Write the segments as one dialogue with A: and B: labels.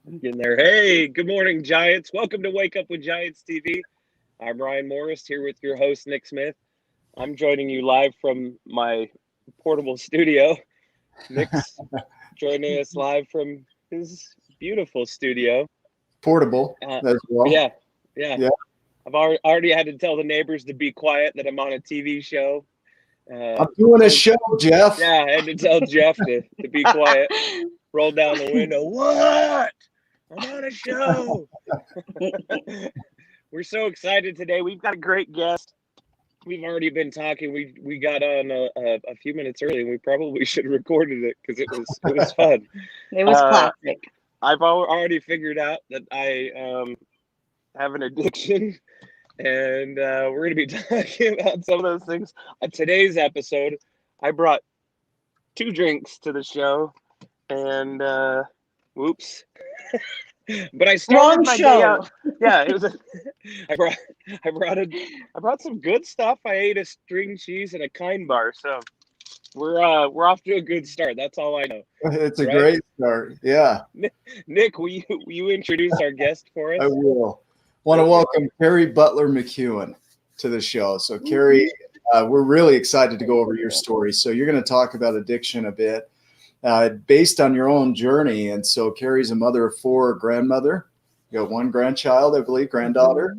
A: I'm getting there. Hey, good morning, Giants. Welcome to Wake Up with Giants TV. I'm Ryan Morris here with your host, Nick Smith. I'm joining you live from my portable studio. Nick's joining us live from his beautiful studio.
B: Portable as well.
A: Yeah.
B: Yeah.
A: I've already had to tell the neighbors to be quiet that I'm on a TV show.
B: I'm doing a show, Jeff.
A: Yeah, I had to tell Jeff to be quiet. Roll down the window. What? I'm on a show. We're so excited today. We've got a great guest. We've already been talking. We got on a few minutes early, and we probably should have recorded it because it was fun.
C: It was classic.
A: I've already figured out that I have an addiction, and we're going to be talking about some of those things. Today's episode, I brought 2 drinks to the show, and whoops. But I started my day out. Yeah, it was. I brought some good stuff. I ate a string cheese and a Kind bar, so we're off to a good start. That's all I know.
B: It's a great start. Yeah.
A: Nick, will you introduce our guest for us?
B: I will. Want to welcome Carrie Butler McEwan to the show. So Carrie, we're really excited to go over your story. So you're going to talk about addiction a bit. Based on your own journey. And so Carrie's a mother of 4, grandmother. You got 1 grandchild, I believe, granddaughter.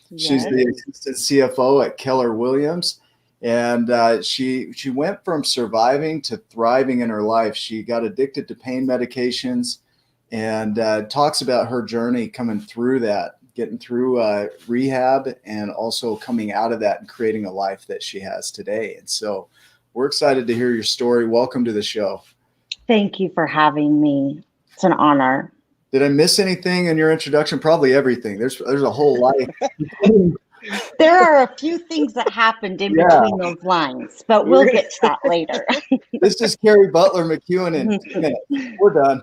B: Yes. She's the Assistant CFO at Keller Williams. And she went from surviving to thriving in her life. She got addicted to pain medications and talks about her journey coming through that, getting through rehab and also coming out of that and creating a life that she has today. And so we're excited to hear your story. Welcome to the show.
C: Thank you for having me. It's an honor.
B: Did I miss anything in your introduction? Probably everything. There's a whole life.
C: There are a few things that happened in between those lines, but we'll get to that later.
B: This is Carrie Butler McEwan in 2 minutes. We're done.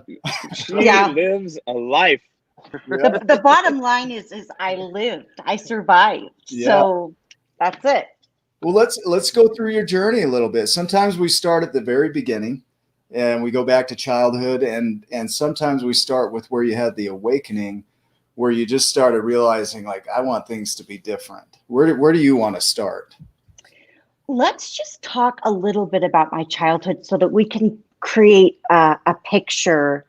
A: She lives a life.
C: Yeah. The bottom line is I lived. I survived. Yeah. So that's it.
B: Well, let's go through your journey a little bit. Sometimes we start at the very beginning. And we go back to childhood, and sometimes we start with where you had the awakening, where you just started realizing, like, I want things to be different. Where do you want to start?
C: Let's just talk a little bit about my childhood so that we can create a picture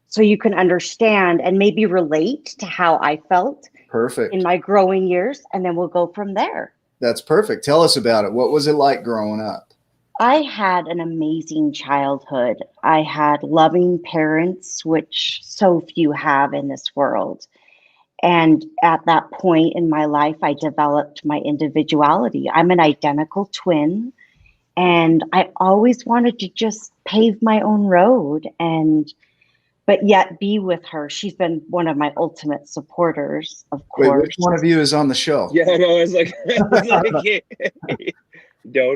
C: so you can understand and maybe relate to how I felt.
B: Perfect.
C: In my growing years, and then we'll go from there.
B: That's perfect. Tell us about it. What was it like growing up?
C: I had an amazing childhood. I had loving parents, which so few have in this world. And at that point in my life, I developed my individuality. I'm an identical twin, and I always wanted to just pave my own road but yet be with her. She's been one of my ultimate supporters, of course.
B: Wait, which one of you is on the show?
A: Yeah, no, it's like,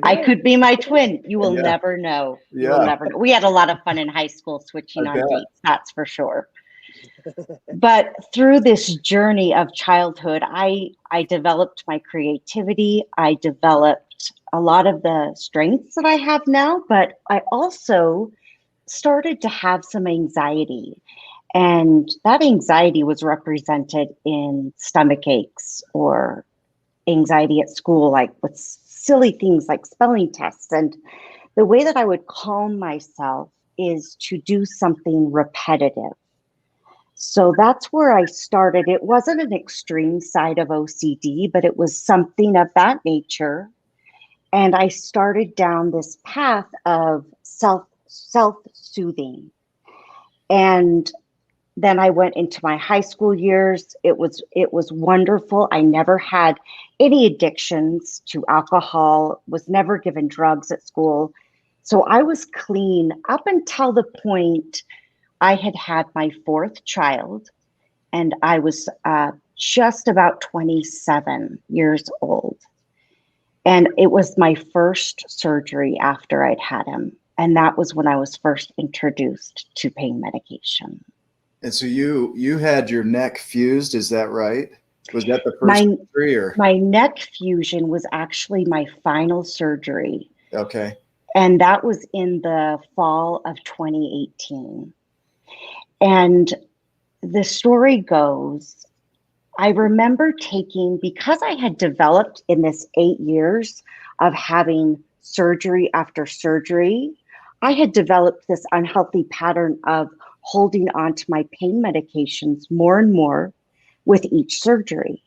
C: I could be my twin. You will never know. You will never know. We had a lot of fun in high school switching on dates, that's for sure. But through this journey of childhood, I developed my creativity. I developed a lot of the strengths that I have now, but I also started to have some anxiety. And that anxiety was represented in stomach aches or anxiety at school, like with silly things like spelling tests. And the way that I would calm myself is to do something repetitive. So that's where I started. It wasn't an extreme side of OCD, but it was something of that nature. And I started down this path of self-soothing. And then I went into my high school years. It was wonderful. I never had any addictions to alcohol, was never given drugs at school. So I was clean up until the point I had my 4th child, and I was just about 27 years old. And it was my first surgery after I'd had him. And that was when I was first introduced to pain medication.
B: And so you had your neck fused, is that right? Was that the first surgery? Or?
C: My neck fusion was actually my final surgery.
B: Okay.
C: And that was in the fall of 2018. And the story goes, I remember because I had developed in this 8 years of having surgery after surgery, I had developed this unhealthy pattern of holding on to my pain medications more and more with each surgery.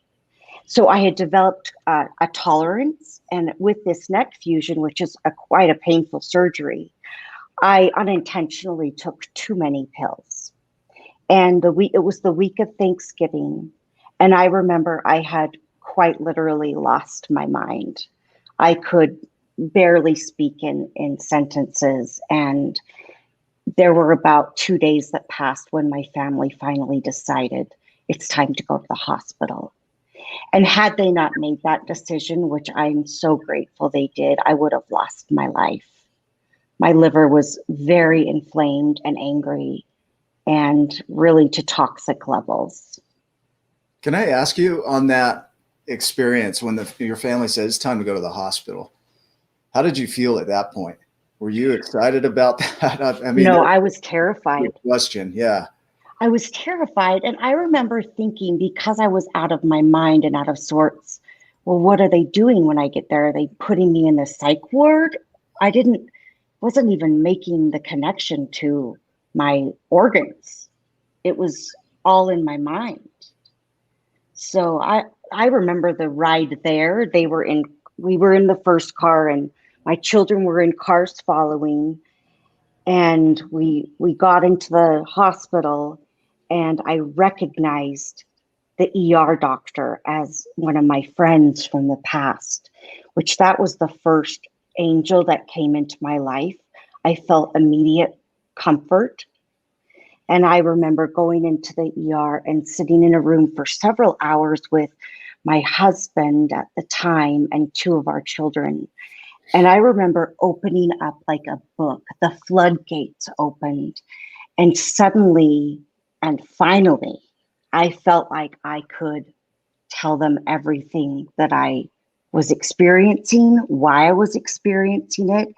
C: So I had developed a tolerance, and with this neck fusion, which is quite a painful surgery, I unintentionally took too many pills. And it was the week of Thanksgiving, and I remember I had quite literally lost my mind. I could barely speak in sentences, and there were about 2 days that passed when my family finally decided it's time to go to the hospital. And had they not made that decision, which I'm so grateful they did, I would have lost my life. My liver was very inflamed and angry, and really to toxic levels.
B: Can I ask you on that experience when your family said it's time to go to the hospital? How did you feel at that point? Were you excited about that? I mean,
C: no, I was terrified.
B: Good question. Yeah.
C: I was terrified. And I remember thinking, because I was out of my mind and out of sorts, well, what are they doing when I get there? Are they putting me in the psych ward? Wasn't even making the connection to my organs. It was all in my mind. So I remember the ride there. We were in the first car, and my children were in cars following. And we got into the hospital, and I recognized the ER doctor as one of my friends from the past, which that was the first angel that came into my life. I felt immediate comfort. And I remember going into the ER and sitting in a room for several hours with my husband at the time and 2 of our children. And I remember opening up like a book, the floodgates opened, and suddenly and finally, I felt like I could tell them everything that I was experiencing, why I was experiencing it,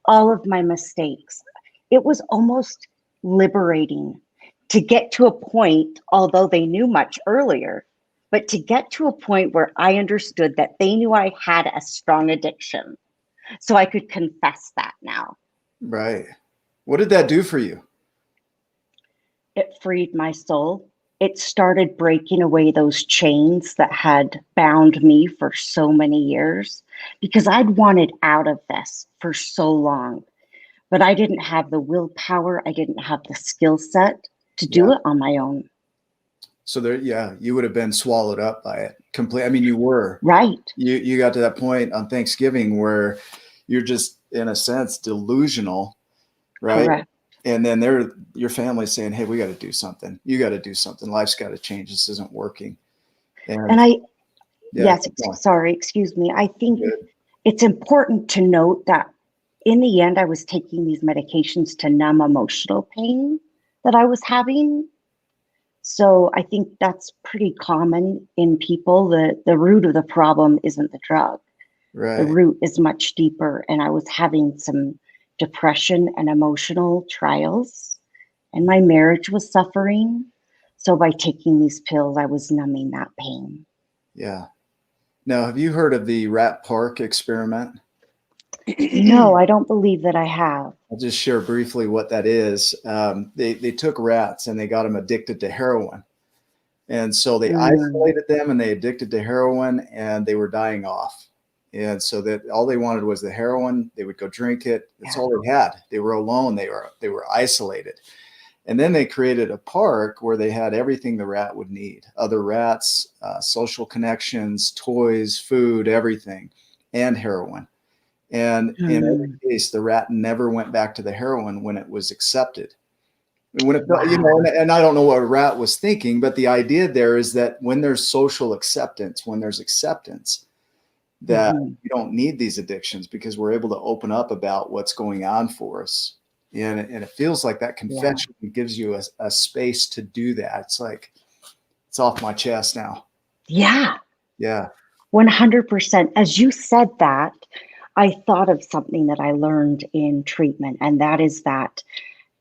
C: all of my mistakes. It was almost liberating to get to a point, although they knew much earlier, but to get to a point where I understood that they knew I had a strong addiction. So I could confess that now.
B: Right. What did that do for you?
C: It freed my soul. It started breaking away those chains that had bound me for so many years, because I'd wanted out of this for so long, but I didn't have the willpower. I didn't have the skill set to do it on my own.
B: So you would have been swallowed up by it completely. I mean, you were.
C: Right.
B: You got to that point on Thanksgiving where you're just, in a sense, delusional, right?
C: Correct.
B: And then your family's saying, hey, we got to do something. You got to do something. Life's got to change. This isn't working.
C: Excuse me. I think it's important to note that in the end, I was taking these medications to numb emotional pain that I was having. So I think that's pretty common in people. The root of the problem isn't the drug.
B: Right.
C: The root is much deeper. And I was having some depression and emotional trials, and my marriage was suffering. So by taking these pills, I was numbing that pain.
B: Yeah. Now, have you heard of the rat park experiment?
C: No, I don't believe that I have.
B: I'll just share briefly what that is. They took rats and they got them addicted to heroin. And so they isolated them and they addicted to heroin, and they were dying off. And so that all they wanted was the heroin. They would go drink it. That's all they had. They were alone. They were isolated. And then they created a park where they had everything the rat would need: other rats, social connections, toys, food, everything, and heroin. And in every case, the rat never went back to the heroin when it was accepted. And when it, and I don't know what a rat was thinking, but the idea there is that when there's social acceptance, when there's acceptance, that we don't need these addictions because we're able to open up about what's going on for us. And it feels like that confession gives you a space to do that. It's like, it's off my chest now.
C: Yeah.
B: Yeah.
C: 100%. As you said that, I thought of something that I learned in treatment, and that is that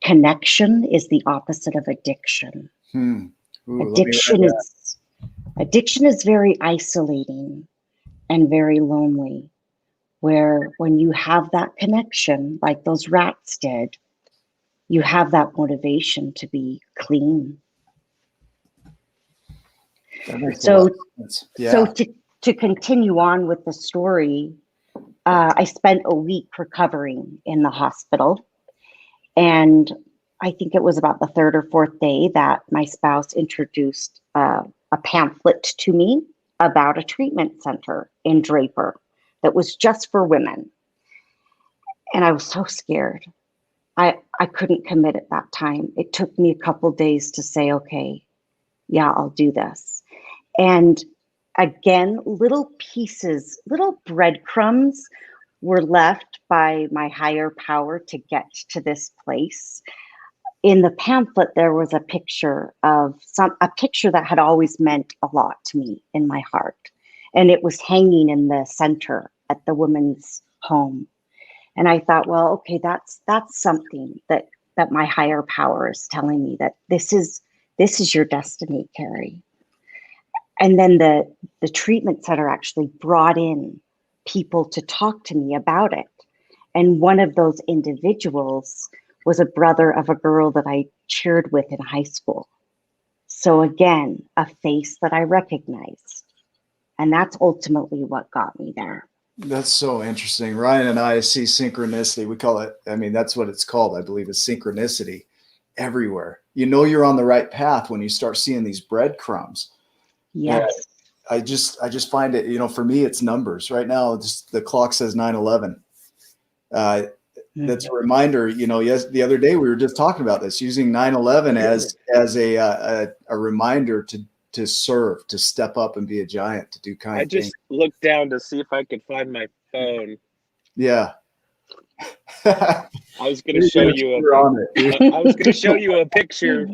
C: connection is the opposite of addiction.
B: Ooh,
C: Addiction is very isolating and very lonely, where when you have that connection, like those rats did, you have that motivation to be clean. So to continue on with the story, I spent a week recovering in the hospital. And I think it was about the third or fourth day that my spouse introduced a pamphlet to me about a treatment center in Draper that was just for women. And I was so scared. I couldn't commit at that time. It took me a couple days to say, okay, yeah, I'll do this. And again, little pieces, little breadcrumbs were left by my higher power to get to this place. In the pamphlet, there was a picture that had always meant a lot to me in my heart. And it was hanging in the center at the women's home. And I thought, well, okay, that's something that my higher power is telling me, that this is your destiny, Carrie. And then the treatment center actually brought in people to talk to me about it. And one of those individuals was a brother of a girl that I cheered with in high school. So again, a face that I recognized. And that's ultimately what got me there.
B: That's so interesting. Ryan and I see synchronicity. We call it, I mean, that's what it's called, I believe, is synchronicity everywhere. You know you're on the right path when you start seeing these breadcrumbs.
C: Yes.
B: And I just find it, you know, for me, it's numbers. Right now, the clock says 9/11. That's a reminder, you know, yes, the other day we were just talking about this, using 9/11 as a reminder to serve, to step up and be a giant, to do kind things.
A: I just looked down to see if I could find my phone.
B: Yeah.
A: I was going to show you a picture.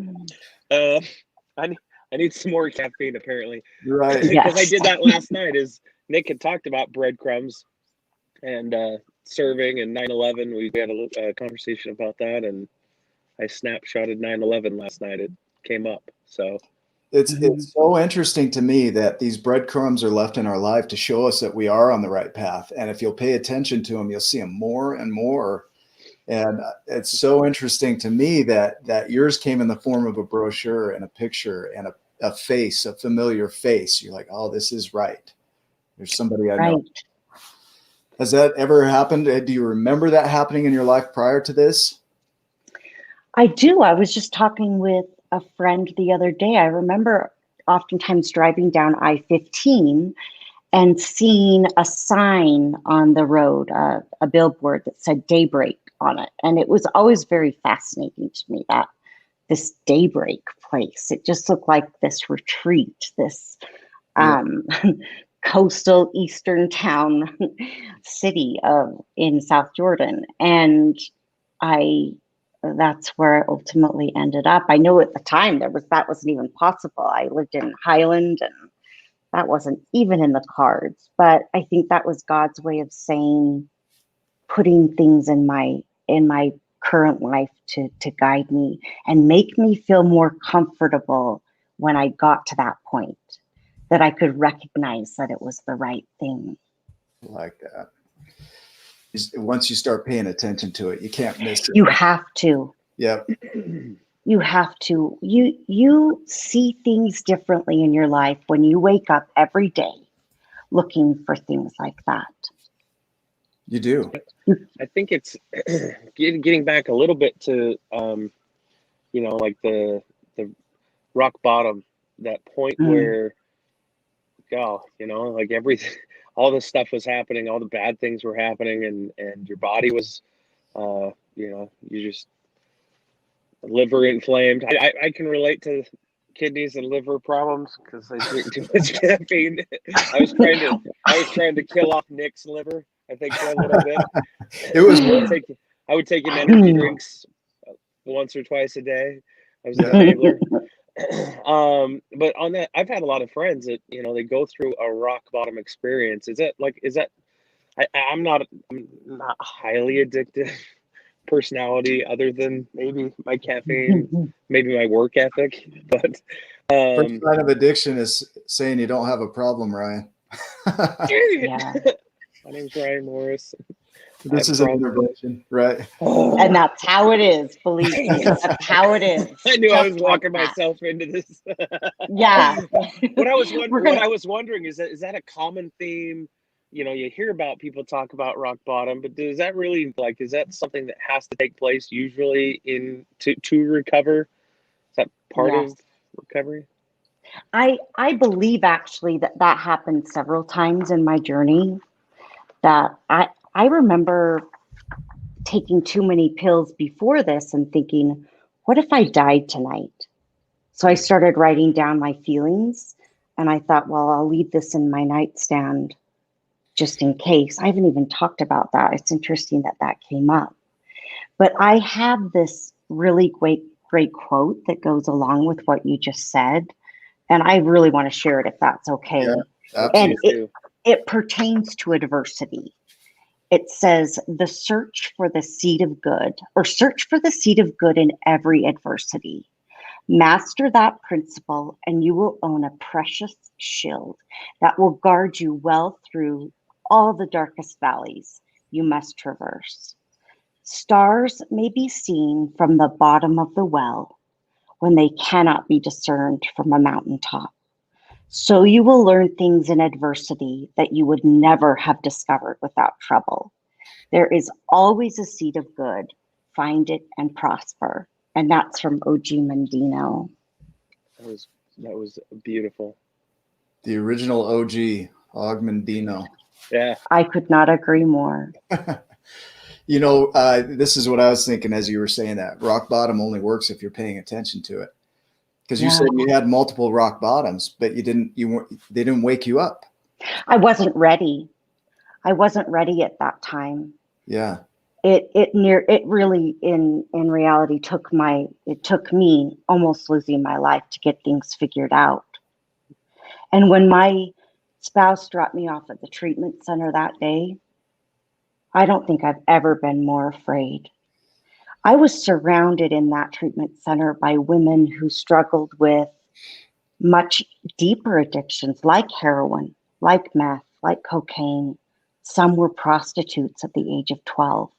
A: I need some more caffeine, apparently.
B: Right.
A: Because
C: Yes.
A: I did that last night, as Nick had talked about breadcrumbs and serving and 9/11. We had a conversation about that, and I snapshotted 9/11 last night. It came up. So
B: it's so interesting to me that these breadcrumbs are left in our life to show us that we are on the right path. And if you'll pay attention to them, you'll see them more and more. And it's so interesting to me that yours came in the form of a brochure and a picture and a face, a familiar face. You're like, oh, this is right. There's somebody I know. Has that ever happened? Do you remember that happening in your life prior to this?
C: I do. I was just talking with a friend the other day. I remember oftentimes driving down I-15 and seeing a sign on the road, a billboard that said Daybreak on it. And it was always very fascinating to me, that this Daybreak place. It just looked like this retreat, this coastal eastern town city in South Jordan. And that's where I ultimately ended up. I know at the time that wasn't even possible. I lived in Highland, and that wasn't even in the cards. But I think that was God's way of saying, putting things in my current life to guide me and make me feel more comfortable when I got to that point, that I could recognize that it was the right thing.
B: I like that. Once you start paying attention to it, you can't miss it.
C: You have to.
B: Yeah.
C: You have to. You see things differently in your life when you wake up every day looking for things like that.
B: You do.
A: I think it's getting back a little bit to, like the rock bottom, that point where, like everything, all this stuff was happening, all the bad things were happening, and your body was, you just liver inflamed. I can relate to kidneys and liver problems because I drink too much caffeine. I was trying to kill off Nick's liver, I think, for a little bit.
B: It was.
A: I would take him energy drinks once or twice a day. I was an enabler. But on that, I've had a lot of friends that they go through a rock bottom experience. I'm not highly addictive, personality other than maybe my caffeine, maybe my work ethic. But
B: first sign of addiction is saying you don't have a problem, Ryan.
C: Yeah.
A: My name's Ryan Morris.
B: This is an intervention, right?
C: And that's how it is, believe me. That's how it is.
A: I knew I was
C: Just
A: walking
C: like that.
A: myself into this.
C: Yeah.
A: What I was wondering is that a common theme? You know, you hear about people talk about rock bottom, but does that really, like, is that something that has to take place usually to recover? Is that part
C: Yes.
A: of recovery?
C: I believe actually that happened several times in my journey. That I remember taking too many pills before this and thinking, what if I died tonight? So I started writing down my feelings, and I thought, well, I'll leave this in my nightstand just in case. I haven't even talked about that. It's interesting that came up. But I have this really great quote that goes along with what you just said. And I really want to share it if that's okay.
B: Yeah,
C: absolutely. And it pertains to adversity. It says, the search for the seed of good, or search for the seed of good in every adversity. Master that principle, and you will own a precious shield that will guard you well through all the darkest valleys you must traverse. Stars may be seen from the bottom of the well when they cannot be discerned from a mountaintop. So you will learn things in adversity that you would never have discovered without trouble. There is always a seed of good. Find it and prosper. And that's from O.G. Mendino.
A: That was beautiful.
B: The original OG, Og Mendino.
A: Yeah.
C: I could not agree more.
B: You know, this is what I was thinking as you were saying that. Rock bottom only works if you're paying attention to it. Because you said you had multiple rock bottoms, but they didn't wake you up.
C: I wasn't ready. I wasn't ready at that time.
B: Yeah.
C: It really in reality took me almost losing my life to get things figured out. And when my spouse dropped me off at the treatment center that day, I don't think I've ever been more afraid. I was surrounded in that treatment center by women who struggled with much deeper addictions like heroin, like meth, like cocaine. Some were prostitutes at the age of 12,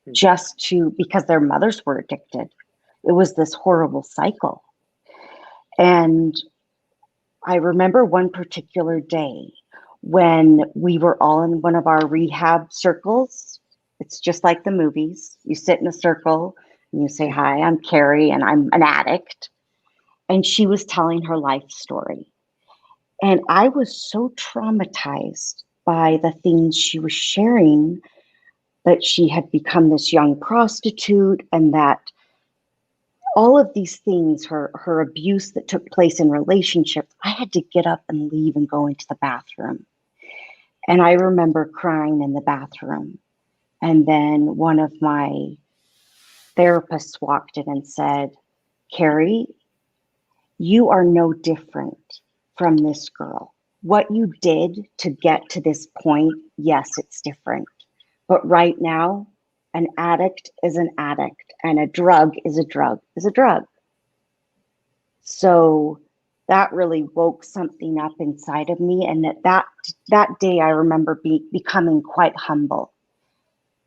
C: because their mothers were addicted. It was this horrible cycle. And I remember one particular day when we were all in one of our rehab circles. It's just like the movies. You sit in a circle and you say, hi, I'm Carrie and I'm an addict. And she was telling her life story. And I was so traumatized by the things she was sharing, that she had become this young prostitute, and that all of these things, her abuse that took place in relationships, I had to get up and leave and go into the bathroom. And I remember crying in the bathroom. And then one of my therapists walked in and said, Carrie, you are no different from this girl. What you did to get to this point, yes, it's different. But right now, an addict is an addict, and a drug is a drug is a drug. So that really woke something up inside of me. And that day, I remember becoming quite humble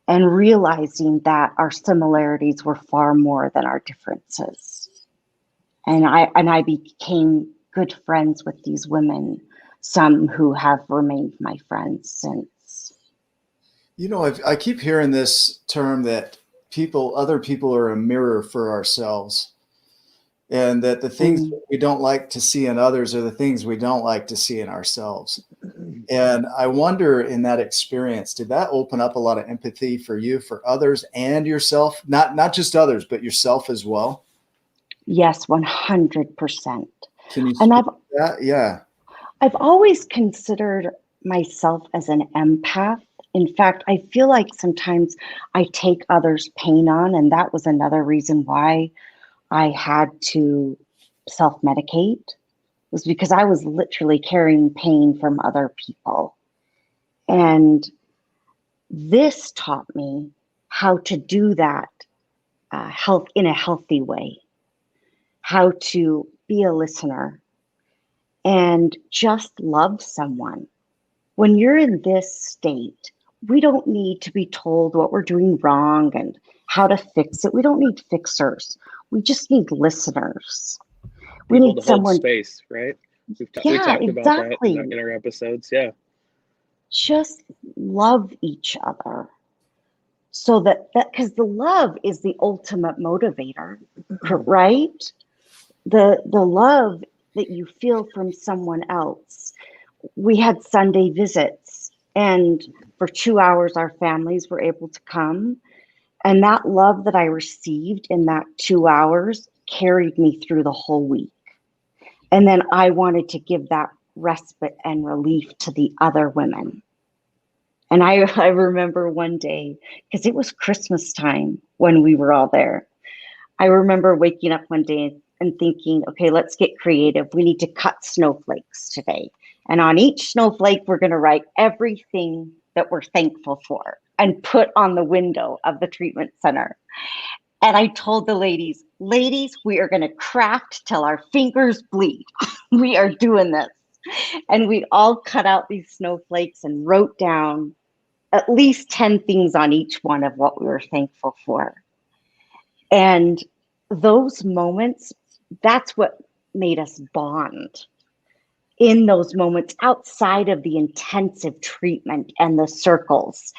C: and realizing that our similarities were far more than our differences. And I became good friends with these women, some who have remained my friends since.
B: You know, I keep hearing this term that other people are a mirror for ourselves, and that the things we don't like to see in others are the things we don't like to see in ourselves. And I wonder, in that experience, did that open up a lot of empathy for you, for others and yourself? Not just others, but yourself as well?
C: Yes, 100%.
B: Can you speak to that? Yeah.
C: I've always considered myself as an empath. In fact, I feel like sometimes I take others' pain on, and that was another reason why I had to self-medicate, was because I was literally carrying pain from other people. And this taught me how to do that in a healthy way, how to be a listener and just love someone. When you're in this state, we don't need to be told what we're doing wrong and how to fix it. We don't need fixers. We just need listeners. We
A: People
C: need
A: to
C: someone.
A: hold space, right? We
C: Yeah,
A: talked about that
C: exactly.
A: in our episodes. Yeah.
C: Just love each other. So that because the love is the ultimate motivator, right? The love that you feel from someone else. We had Sunday visits, and for 2 hours our families were able to come, and that love that I received in that 2 hours carried me through the whole week. And then I wanted to give that respite and relief to the other women. And I remember one day, because it was Christmas time when we were all there, I remember waking up one day and thinking, okay, let's get creative. We need to cut snowflakes today. And on each snowflake, we're going to write everything that we're thankful for and put on the window of the treatment center. And I told the ladies, we are going to craft till our fingers bleed. We are doing this. And we all cut out these snowflakes and wrote down at least 10 things on each one of what we were thankful for. And those moments, that's what made us bond. In those moments, outside of the intensive treatment and the circles,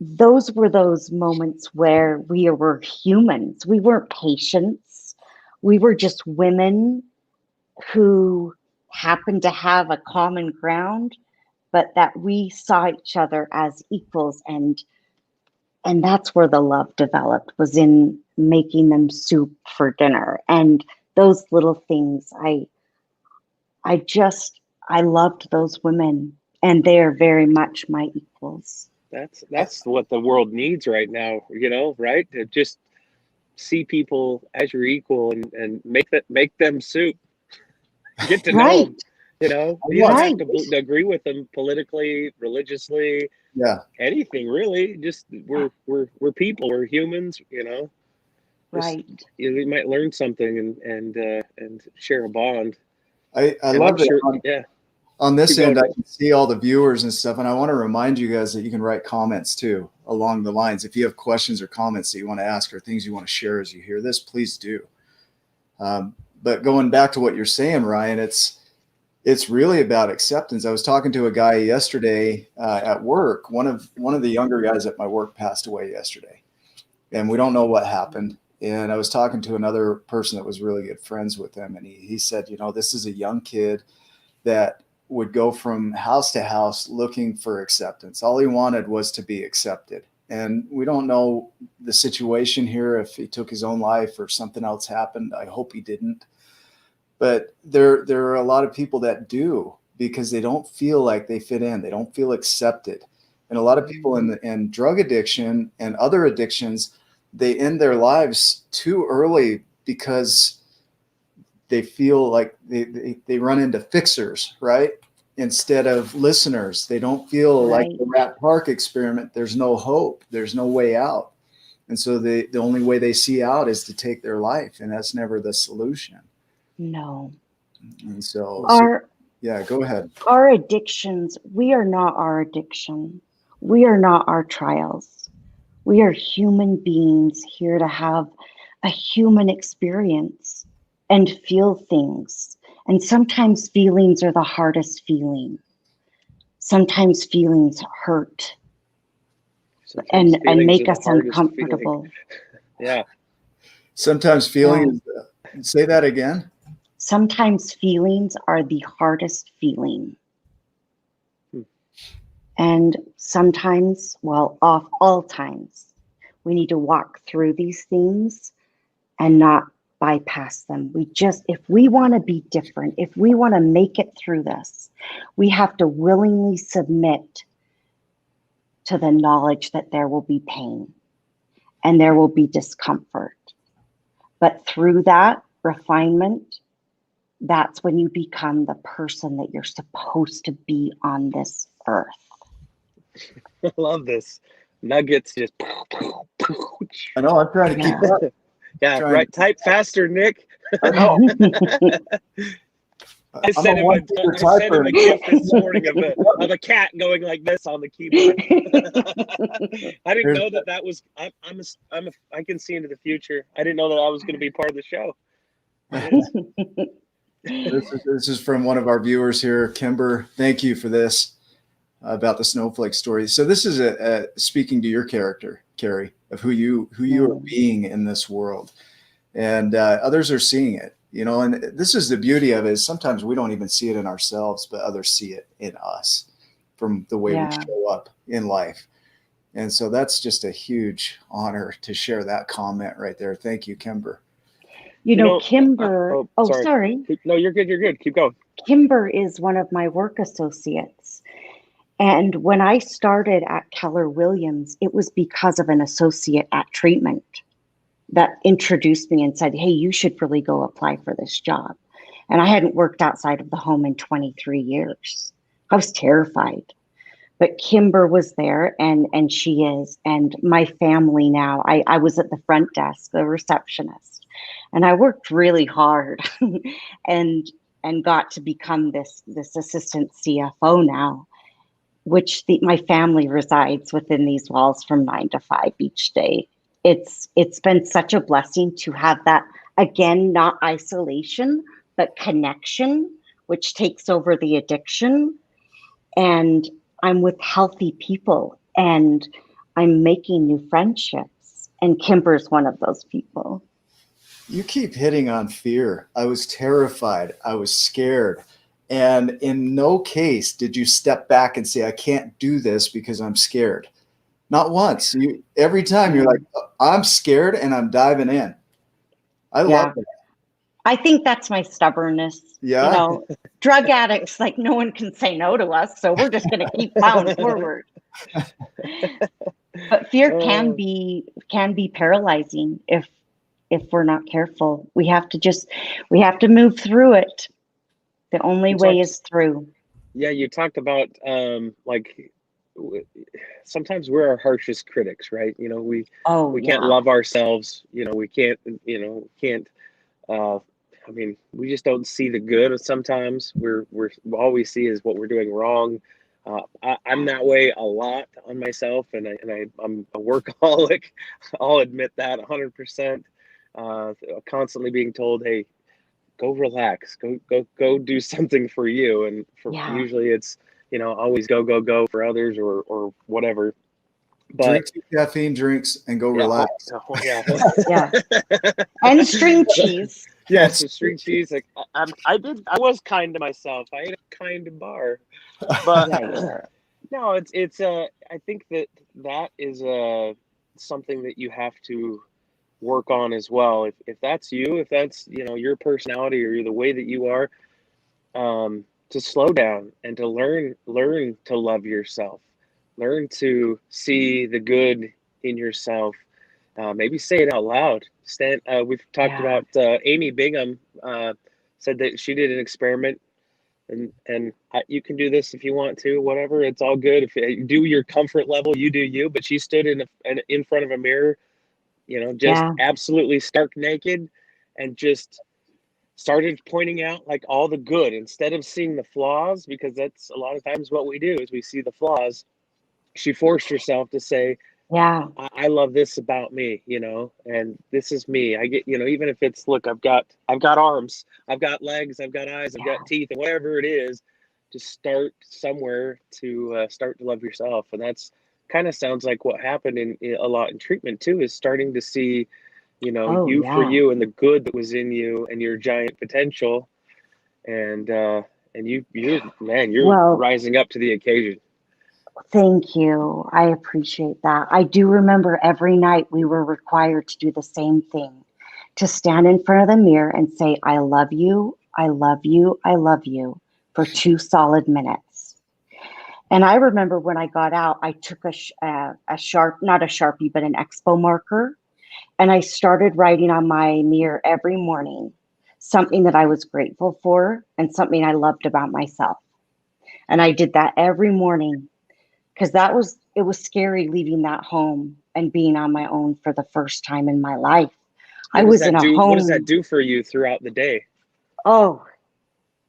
C: those were those moments where we were humans. We weren't patients. We were just women who happened to have a common ground, but that we saw each other as equals. And that's where the love developed, was in making them soup for dinner. And those little things, I loved those women, and they are very much my equals.
A: That's what the world needs right now, right? To just see people as your equal and make them soup. Get to know them, you don't have to agree with them politically, religiously, anything really. Just we're people, we're humans,
C: Right.
A: We might learn something and share a bond.
B: I love it. On this end, I can see all the viewers and stuff, and I want to remind you guys that you can write comments too along the lines. If you have questions or comments that you want to ask or things you want to share as you hear this, please do. But going back to what you're saying, Ryan, it's really about acceptance. I was talking to a guy yesterday at work. One of the younger guys at my work passed away yesterday, and we don't know what happened. And I was talking to another person that was really good friends with him, and he said, this is a young kid that would go from house to house looking for acceptance. All he wanted was to be accepted. And we don't know the situation here, if he took his own life or something else happened. I hope he didn't. But there are a lot of people that do, because they don't feel like they fit in. They don't feel accepted. And a lot of people in drug addiction and other addictions, they end their lives too early because they feel like they run into fixers, right? Instead of listeners. They don't feel like the Rat Park experiment. There's no hope. There's no way out. And so the only way they see out is to take their life. And that's never the solution.
C: No.
B: And so go ahead.
C: Our addictions, we are not our addiction. We are not our trials. We are human beings here to have a human experience and feel things. And sometimes feelings are the hardest feeling. Sometimes feelings hurt and make us uncomfortable.
A: Yeah.
B: Sometimes feelings, say that again.
C: Sometimes feelings are the hardest feeling. And sometimes, all times, we need to walk through these things and not bypass them. If we want to be different, if we want to make it through this, we have to willingly submit to the knowledge that there will be pain and there will be discomfort. But through that refinement, that's when you become the person that you're supposed to be on this earth.
A: I love this. nuggets just.
B: I know. I'm trying to keep up.
A: Yeah, right. Type faster, Nick.
B: I know.
A: I sent him a gift this morning of a cat going like this on the keyboard. I didn't know that was. I can see into the future. I didn't know that I was going to be part of the show.
B: This is from one of our viewers here, Kimber. Thank you for this about the Snowflake Story. So this is speaking to your character, Carrie, of who you are being in this world, and others are seeing it. And this is the beauty of it, is sometimes we don't even see it in ourselves, but others see it in us from the way we show up in life. And so that's just a huge honor to share that comment right there. Thank you, Kimber.
C: Kimber. Sorry.
A: No, you're good. You're good. Keep going.
C: Kimber is one of my work associates. And when I started at Keller Williams, it was because of an associate at treatment that introduced me and said, hey, you should really go apply for this job. And I hadn't worked outside of the home in 23 years. I was terrified. But Kimber was there, and she is. And my family now, I was at the front desk, the receptionist, and I worked really hard and got to become this assistant CFO now, which my family resides within these walls from 9 to 5 each day. It's been such a blessing to have that, again, not isolation, but connection, which takes over the addiction. And I'm with healthy people, and I'm making new friendships. And Kimber's one of those people.
B: You keep hitting on fear. I was terrified. I was scared. And in no case did you step back and say, I can't do this because I'm scared. Not once. Every time you're like, I'm scared and I'm diving in. I love it.
C: I think that's my stubbornness.
B: Yeah.
C: Drug addicts, like, no one can say no to us, so we're just going to keep plowing forward. But fear can be paralyzing if we're not careful. We have to move through it. The only way is through.
A: Yeah, you talked about sometimes we're our harshest critics, right? We can't love ourselves. We can't. We just don't see the good. Sometimes all we see is what we're doing wrong. I'm that way a lot on myself, and I'm a workaholic. I'll admit that 100%. Constantly being told, "Hey, go relax, go do something for you," and usually it's always go for others or whatever. But
B: drink 2 caffeine drinks and go relax.
C: Yeah. And string cheese.
A: Yes, string cheese. Like I was kind to myself. I ate a kind bar, but no, it's I think that is something that you have to work on as well. If that's you, if that's your personality or the way that you are, to slow down and to learn to love yourself, learn to see the good in yourself. Maybe say it out loud. We've talked about Amy Bingham said that she did an experiment, and you can do this if you want to. Whatever, it's all good. If you do your comfort level, you do you. But she stood in front of a mirror, absolutely stark naked, and just started pointing out like all the good instead of seeing the flaws, because that's a lot of times what we do is we see the flaws. She forced herself to say, I love this about me, and this is me. I get, even if it's, look, I've got arms, I've got legs, I've got eyes, I've got teeth, and whatever it is, just start somewhere to start to love yourself. And that's kind of sounds like what happened in a lot in treatment too, is starting to see, for you and the good that was in you and your giant potential. And you're rising up to the occasion.
C: Thank you. I appreciate that. I do remember every night we were required to do the same thing, to stand in front of the mirror and say, I love you, I love you, I love you, for 2 solid minutes. And I remember when I got out, I took not a Sharpie, but an Expo marker. And I started writing on my mirror every morning, something that I was grateful for and something I loved about myself. And I did that every morning, because it it was scary leaving that home and being on my own for the first time in my life. I was in a home.
A: What does that do for you throughout the day?
C: Oh,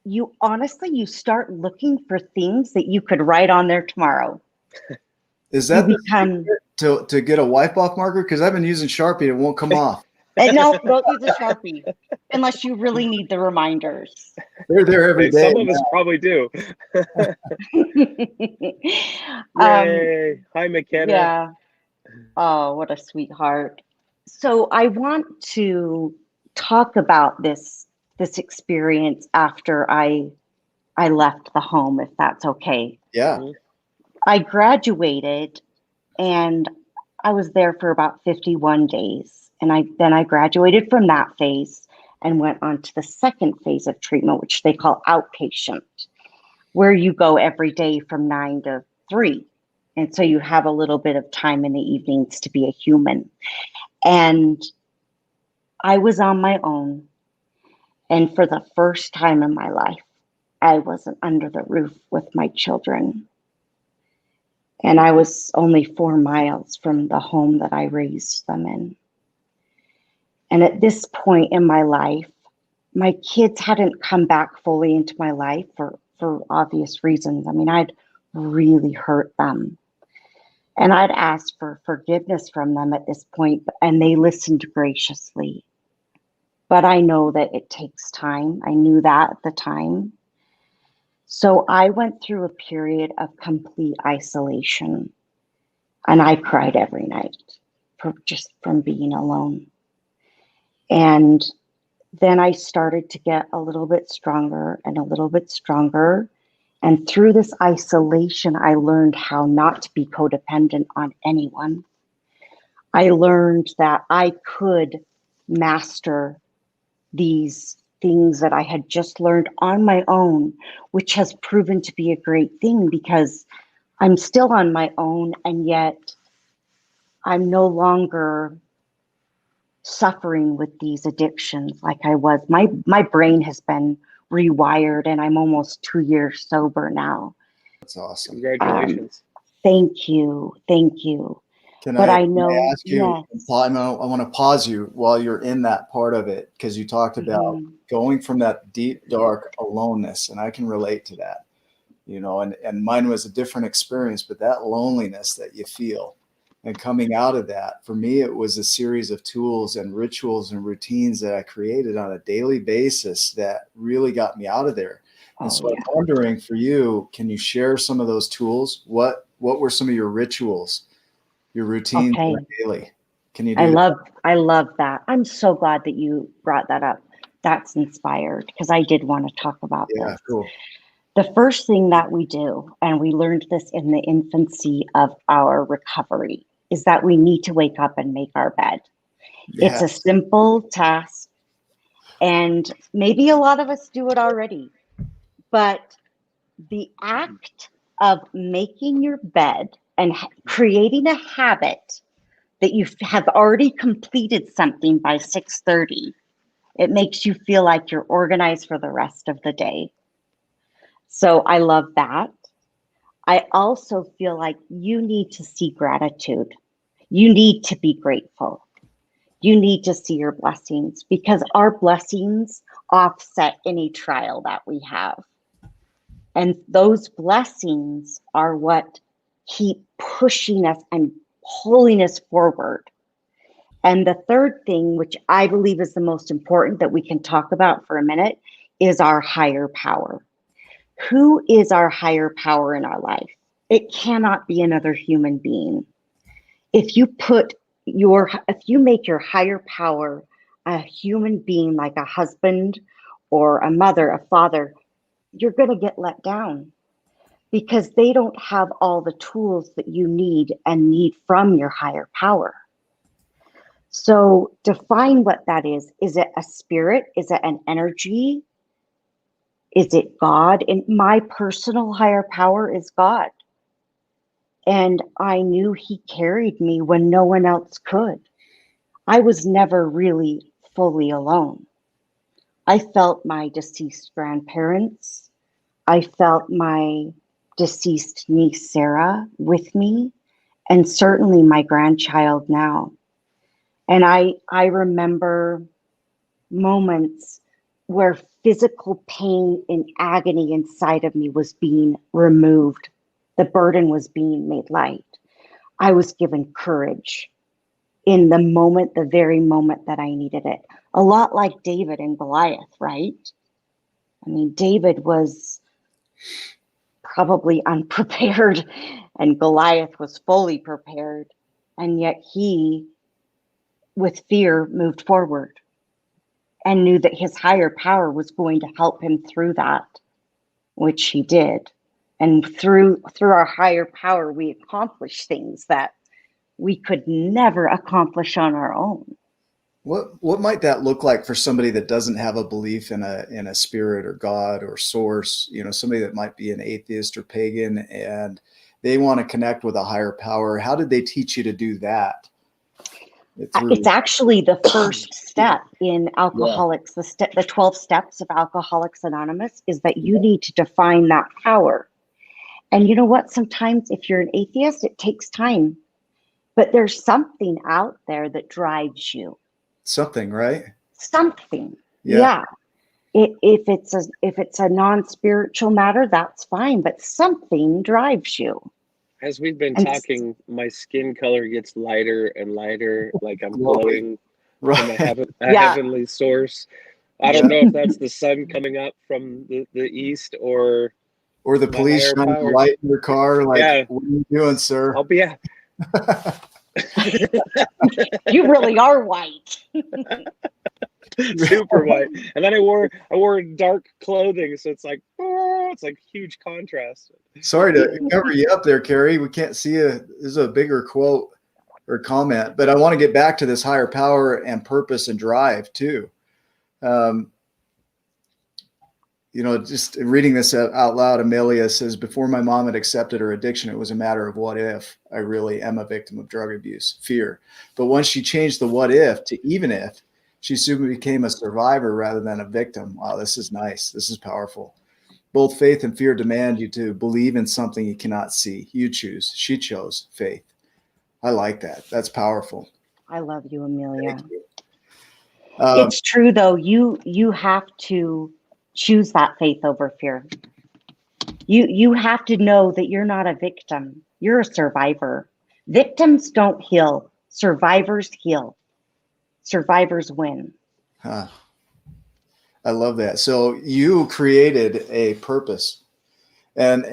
C: you honestly, you start looking for things that you could write on there tomorrow.
B: Is that to get a wipe off marker? Because I've been using Sharpie, it won't come off.
C: No, don't use a Sharpie unless you really need the reminders.
B: They're there every day.
A: Some of us probably do. Yay. Hi, McKenna.
C: Yeah. Oh, what a sweetheart. So I want to talk about this experience after I left the home, if that's okay.
B: Yeah.
C: I graduated and I was there for about 51 days. And I graduated from that phase and went on to the second phase of treatment, which they call outpatient, where you go every day from 9 to 3. And so you have a little bit of time in the evenings to be a human. And I was on my own. And for the first time in my life, I wasn't under the roof with my children. And I was only 4 miles from the home that I raised them in. And at this point in my life, my kids hadn't come back fully into my life for obvious reasons. I mean, I'd really hurt them. And I'd asked for forgiveness from them at this point, and they listened graciously. But I know that it takes time. I knew that at the time. So I went through a period of complete isolation, and I cried every night just from being alone. And then I started to get a little bit stronger and a little bit stronger. And through this isolation, I learned how not to be codependent on anyone. I learned that I could master these things that I had just learned on my own, which has proven to be a great thing because I'm still on my own, and yet I'm no longer suffering with these addictions like I was. My brain has been rewired, and I'm almost 2 years sober now.
B: That's awesome.
A: Congratulations.
C: Thank you.
B: Can
C: but
B: I
C: know,
B: ask you,
C: yes.
B: I want to pause you while you're in that part of it, because you talked about going from that deep, dark aloneness, and I can relate to that, and mine was a different experience, but that loneliness that you feel and coming out of that, for me, it was a series of tools and rituals and routines that I created on a daily basis that really got me out of there. And I'm wondering for you, can you share some of those tools? What were some of your rituals? Your routine daily. Can you do
C: I love that. I'm so glad that you brought that up. That's inspired because I did want to talk about this.
B: Yeah, cool.
C: The first thing that we do, and we learned this in the infancy of our recovery, is that we need to wake up and make our bed. Yeah. It's a simple task, and maybe a lot of us do it already, but the act of making your bed and creating a habit that you have already completed something by 6:30, it makes you feel like you're organized for the rest of the day. So I love that. I also feel like you need to see gratitude. You need to be grateful. You need to see your blessings because our blessings offset any trial that we have. And those blessings are what keep pushing us and pulling us forward. And the third thing, which I believe is the most important that we can talk about for a minute, is our higher power. Who is our higher power in our life? It cannot be another human being. If you make your higher power a human being like a husband or a mother, a father, you're going to get let down because they don't have all the tools that you need from your higher power. So define what that is. Is it a spirit? Is it an energy? Is it God? And my personal higher power is God. And I knew he carried me when no one else could. I was never really fully alone. I felt my deceased grandparents. I felt my deceased niece, Sarah, with me. and certainly my grandchild now. And I remember moments where physical pain and agony inside of me was being removed. The burden was being made light. I was given courage in the moment, the very moment that I needed it. A lot like David and Goliath, right? I mean, David was probably unprepared and Goliath was fully prepared. And yet he, with fear, moved forward and knew that his higher power was going to help him through that, which he did. And through our higher power, we accomplish things that we could never accomplish on our own.
B: What might that look like for somebody that doesn't have a belief in a spirit or God or source? You know, somebody that might be an atheist or pagan and they want to connect with a higher power. How did they teach you to do that?
C: It's actually the first step in Alcoholics. Yeah. The 12 steps of Alcoholics Anonymous is that you need to define that power. And you know what? Sometimes if you're an atheist, it takes time, but there's something out there that drives you.
B: Something, right?
C: Something. Yeah. If it's a non-spiritual matter, that's fine, but something drives you.
A: As we've been talking, my skin color gets lighter and lighter, like I'm glowing from a heavenly source. I don't know if that's the sun coming up from the east or
B: the police shining a light in your car. Like, what are you doing, sir?
A: I'll be
C: You really are white.
A: Super white. And then I wore dark clothing, so it's like huge contrast.
B: Sorry to cover you up there, Carrie. We can't see you. This is a bigger quote or comment, but I want to get back to this higher power and purpose and drive too. You know, just reading this out loud, Amelia says, before my mom had accepted her addiction, it was a matter of what if I really am a victim of drug abuse, fear. But once she changed the what if to even if, she soon became a survivor rather than a victim. Wow, this is nice. This is powerful. Both faith and fear demand you to believe in something you cannot see. You choose. She chose faith. I like that. That's powerful.
C: I love you, Amelia.
B: Thank you.
C: It's true, though. You have to choose that faith over fear. You have to know that you're not a victim. You're a survivor. Victims don't heal. Survivors heal. Survivors win.
B: I love that. So you created a purpose and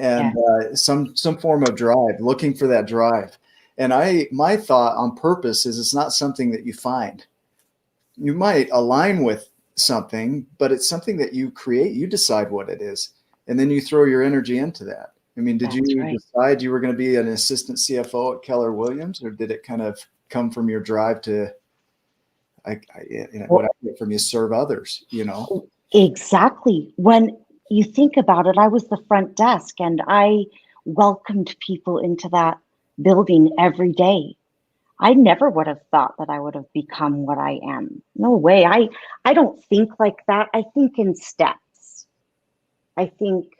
B: some form of drive, looking for that drive. And my thought on purpose is it's not something that you find. You might align with something, but it's something that you create. You decide what it is, and then you throw your energy into that. I mean, did you decide you were going to be an assistant CFO at Keller Williams, or did it kind of come from your drive to, what I get from you, serve others, you know? Exactly.
C: When you think about it, I was the front desk and I welcomed people into that building every day. I never would have thought that I would have become what I am. No way. I don't think like that. I think in steps. I think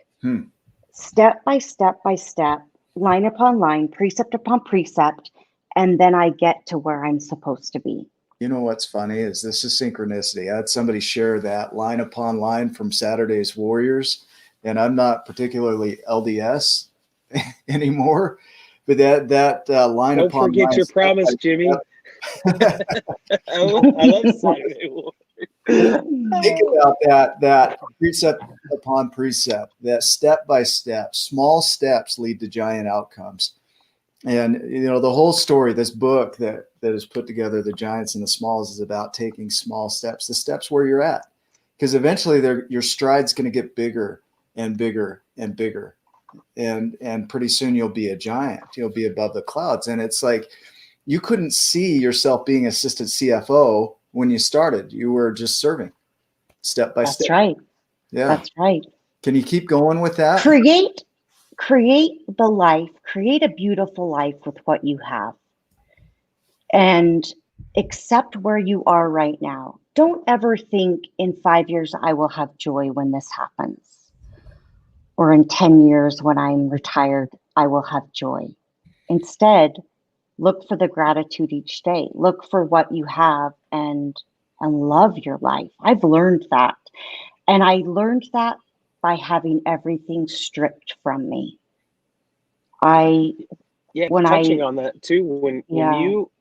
C: step by step by step, line upon line, precept upon precept, and then I get to where I'm supposed to be.
B: You know what's funny is this is synchronicity. I had somebody share that line upon line from Saturday's Warriors, and I'm not particularly LDS anymore. But that line
A: Don't
B: upon
A: forget
B: line,
A: your promise, Jimmy. I love Saturday.
B: Think about that precept upon precept, that step by step, small steps lead to giant outcomes. And you know, the whole story, this book that is put together, The Giants and the Smalls, is about taking small steps, the steps where you're at, because eventually your stride's going to get bigger and bigger and bigger. And pretty soon you'll be a giant. You'll be above the clouds. And it's like you couldn't see yourself being assistant CFO when you started. You were just serving step by step.
C: That's right.
B: Yeah.
C: That's right.
B: Can you keep going with that?
C: Create the life, create a beautiful life with what you have. And accept where you are right now. Don't ever think in 5 years I will have joy when this happens. Or in 10 years when I'm retired, I will have joy. Instead, Look for the gratitude each day. Look for what you have and love your life. I've learned that. And I learned that by having everything stripped from me.
A: Touching on that too, when you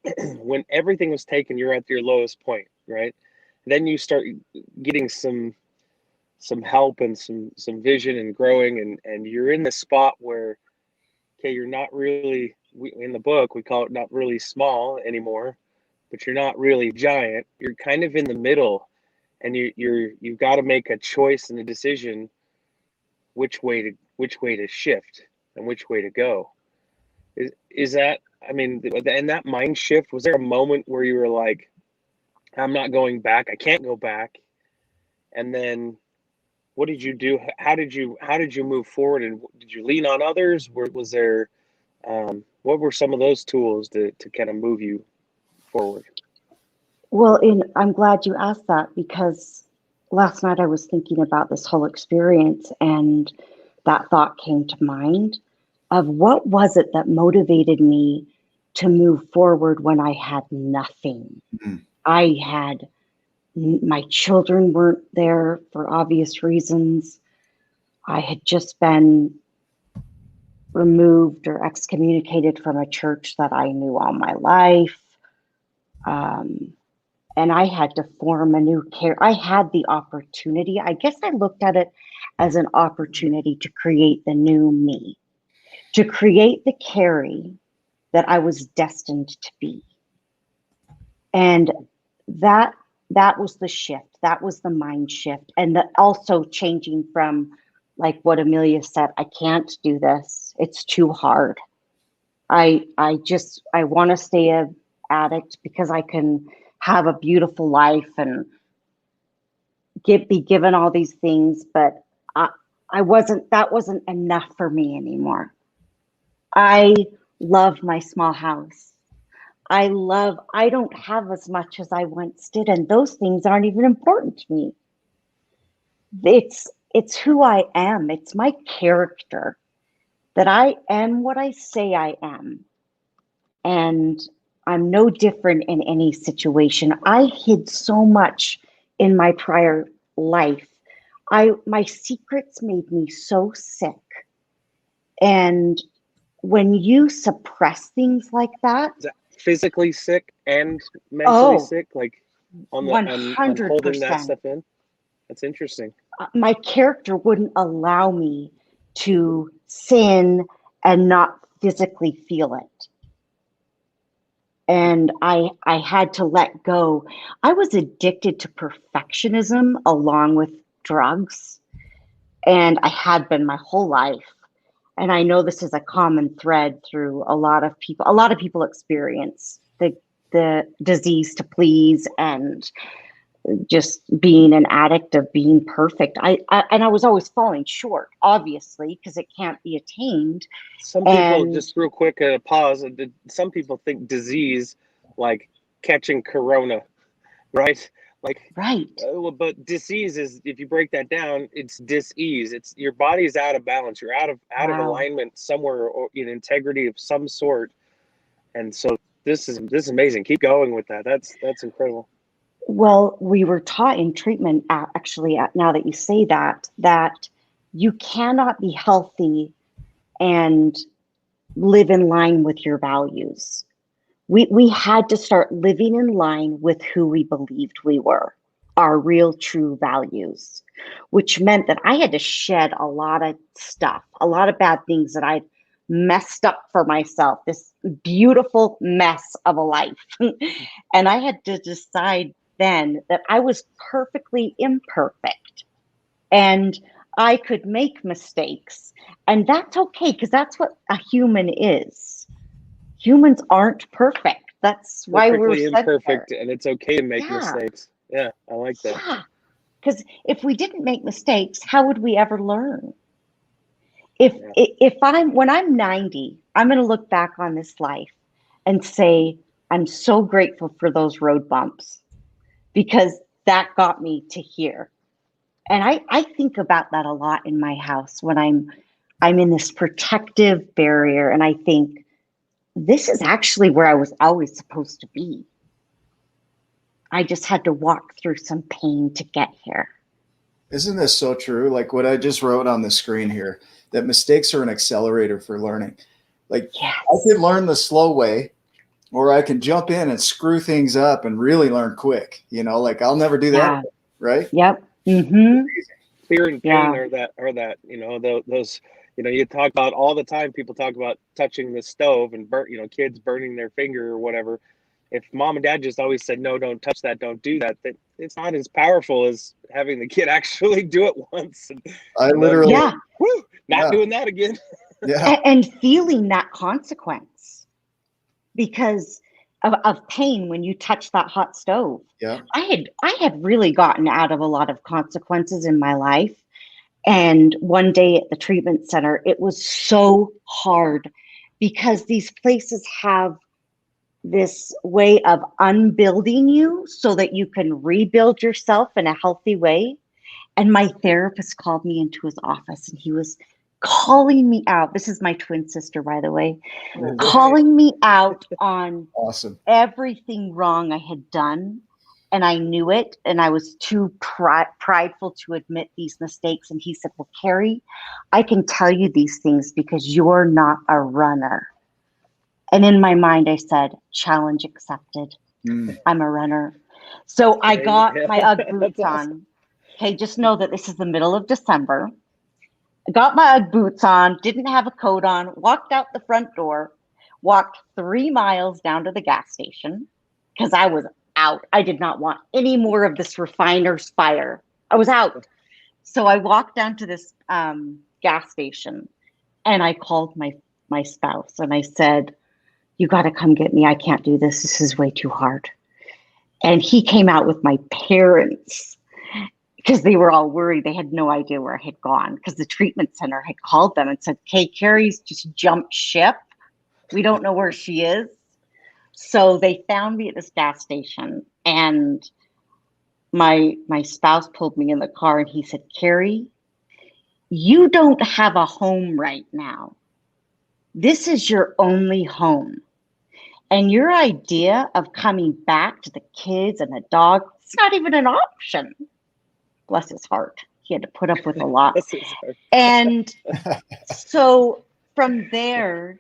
A: when everything was taken, you're at your lowest point, right? Then you start getting some help and some vision and growing, and you're in the spot where, okay, you're not really, in the book we call it not really small anymore, but you're not really giant. You're kind of in the middle, and you've got to make a choice and a decision which way to shift and which way to go. Is that, I mean, and that mind shift, was there a moment where you were like, I'm not going back, I can't go back? And then what did you do? How did you move forward? And did you lean on others? Was there, what were some of those tools to kind of move you forward?
C: Well, I'm glad you asked that, because last night I was thinking about this whole experience, and that thought came to mind of what was it that motivated me to move forward when I had nothing. Mm-hmm. My children weren't there for obvious reasons. I had just been removed or excommunicated from a church that I knew all my life. And I had to form a new care. I had the opportunity. I guess I looked at it as an opportunity to create the new me, to create the Carrie that I was destined to be. And that was the shift. That was the mind shift. And that also changing from, like what Amelia said, I can't do this. It's too hard. I want to stay an addict because I can have a beautiful life and be given all these things, but that wasn't enough for me anymore. I love my small house. I don't have as much as I once did, and those things aren't even important to me. It's who I am. It's my character, that I am what I say I am. And I'm no different in any situation. I hid so much in my prior life. My secrets made me so sick. And when you suppress things like that,
A: is that physically sick and mentally sick, like on
C: 100%.
A: Holding that stuff in? That's interesting.
C: My character wouldn't allow me to sin and not physically feel it. And I had to let go. I was addicted to perfectionism along with drugs, and I had been my whole life. And I know this is a common thread through a lot of people. A lot of people experience the disease to please and just being an addict of being perfect. I was always falling short, obviously, because it can't be attained.
A: Some people, just real quick, pause. Some people think disease like catching corona, right? Like,
C: right.
A: But disease is, if you break that down, it's dis-ease. It's your body's out of balance. You're out of alignment somewhere, or in integrity of some sort. And so this is amazing. Keep going with that. That's incredible.
C: Well, we were taught in treatment, actually, now that you say that you cannot be healthy and live in line with your values. We had to start living in line with who we believed we were, our real true values, which meant that I had to shed a lot of stuff, a lot of bad things that I'd messed up for myself, this beautiful mess of a life. And I had to decide then that I was perfectly imperfect and I could make mistakes. And that's okay, because that's what a human is. Humans aren't perfect. That's why we're
A: imperfect, and it's okay to make mistakes. Yeah, I like that.
C: Yeah, because if we didn't make mistakes, how would we ever learn? When I'm 90, I'm going to look back on this life and say, I'm so grateful for those road bumps, because that got me to here. And I think about that a lot in my house when I'm in this protective barrier, and I think, this is actually where I was always supposed to be. I just had to walk through some pain to get here.
B: Isn't this so true? Like what I just wrote on the screen here, that mistakes are an accelerator for learning. Like
C: Yes.
B: I could learn the slow way, or I can jump in and screw things up and really learn quick. You know, like I'll never do that.
C: Yeah.
B: Right?
C: Yep. Mm-hmm.
A: Fear and pain
C: Yeah.
A: are that, you know, those, you know, you talk about all the time, people talk about touching the stove and burn, you know, kids burning their finger or whatever. If mom and dad just always said, no, don't touch that, don't do that, that it's not as powerful as having the kid actually do it once. And,
B: I literally,
C: Yeah.
A: whew, not
B: Yeah.
A: doing that again.
B: yeah,
C: And feeling that consequence because of pain when you touch that hot stove.
B: yeah.
C: I had really gotten out of a lot of consequences in my life. And one day at the treatment center, it was so hard because these places have this way of unbuilding you so that you can rebuild yourself in a healthy way. And my therapist called me into his office and he was calling me out. This is my twin sister, by the way, calling me out on
B: Awesome.
C: everything wrong I had done. And I knew it. And I was too prideful to admit these mistakes. And he said, well, Carrie, I can tell you these things because you're not a runner. And in my mind, I said, challenge accepted. I'm a runner. So I got my UGG boots on. Okay, just know that this is the middle of December. I got my UGG boots on, didn't have a coat on, walked out the front door, walked 3 miles down to the gas station because I was out. I did not want any more of this refiner's fire. I was out. So I walked down to this gas station and I called my spouse and I said, you got to come get me. I can't do this. This is way too hard. And he came out with my parents because they were all worried. They had no idea where I had gone because the treatment center had called them and said, hey, Carrie's just jumped ship. We don't know where she is. So they found me at this gas station and my spouse pulled me in the car and he said, Carrie, you don't have a home right now. This is your only home. And your idea of coming back to the kids and the dog, it's not even an option. Bless his heart. He had to put up with a lot. And so from there,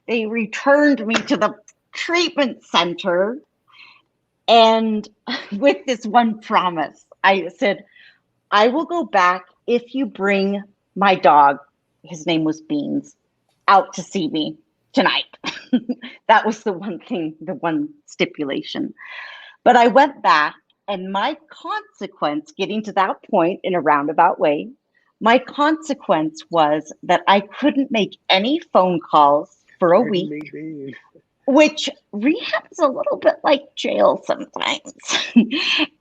C: they returned me to the treatment center. And with this one promise, I said, I will go back if you bring my dog, his name was Beans, out to see me tonight. That was the one stipulation. But I went back, and my consequence, getting to that point in a roundabout way, my consequence was that I couldn't make any phone calls for a week, which rehab is a little bit like jail sometimes.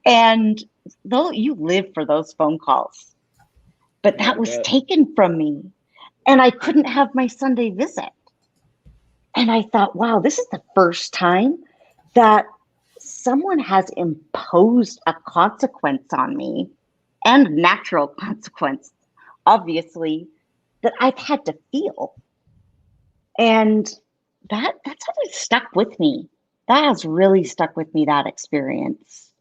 C: And though you live for those phone calls, but that was taken from me, and I couldn't have my Sunday visit. And I thought, wow, this is the first time that someone has imposed a consequence on me, and natural consequence, obviously, that I've had to feel. And that's always stuck with me. That has really stuck with me, that experience.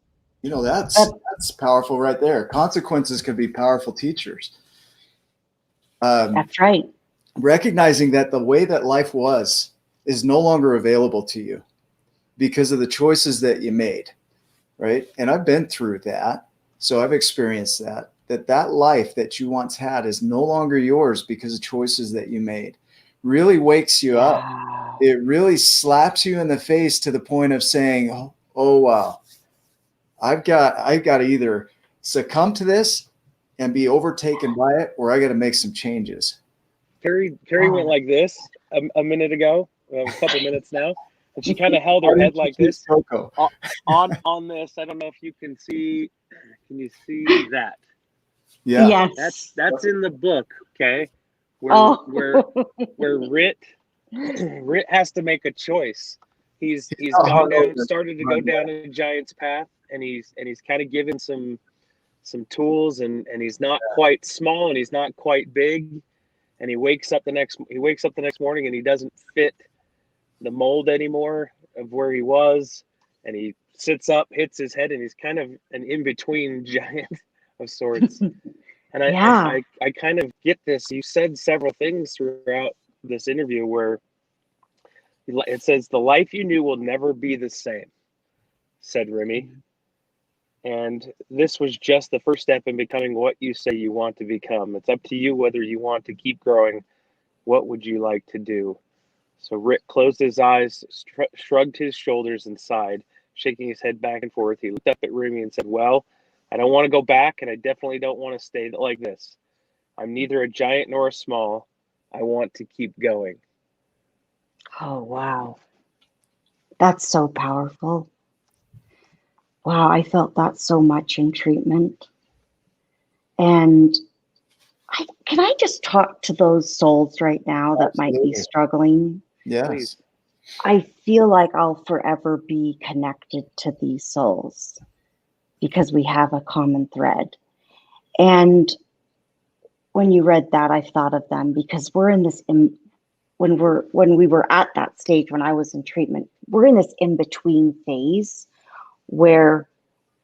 B: You know, that's powerful right there. Consequences can be powerful teachers.
C: That's right.
B: Recognizing that the way that life was is no longer available to you because of the choices that you made, right? And I've been through that. So I've experienced that life that you once had is no longer yours because of choices that you made. Really wakes you up. It really slaps you in the face to the point of saying, oh wow, I've got to either succumb to this and be overtaken by it, or I got to make some changes.
A: Carrie went like this a minute ago, a couple minutes now, and she kind of held her head like this on this. I don't know if you can see. Can you see that?
B: Yeah.
C: Yes.
A: That's in the book. Okay. Where Rit has to make a choice. He's started to go down a giant's path, and he's kind of given some tools, and he's not quite small and he's not quite big, and he wakes up the next morning and he doesn't fit the mold anymore of where he was, and he sits up, hits his head, and he's kind of an in-between giant of sorts. And
C: Yeah.
A: I kind of get this. You said several things throughout this interview where it says, the life you knew will never be the same, said Remy. And this was just the first step in becoming what you say you want to become. It's up to you whether you want to keep growing. What would you like to do? So Rick closed his eyes, shrugged his shoulders and sighed, shaking his head back and forth. He looked up at Remy and said, well, I don't want to go back, and I definitely don't want to stay like this. I'm neither a giant nor a small. I want to keep going.
C: Oh, wow. That's so powerful. Wow, I felt that so much in treatment. And can I just talk to those souls right now that might be struggling?
B: Yes.
A: Please.
C: I feel like I'll forever be connected to these souls because we have a common thread. And when you read that, I thought of them because we're in this, when we were at that stage, when I was in treatment, we're in this in-between phase where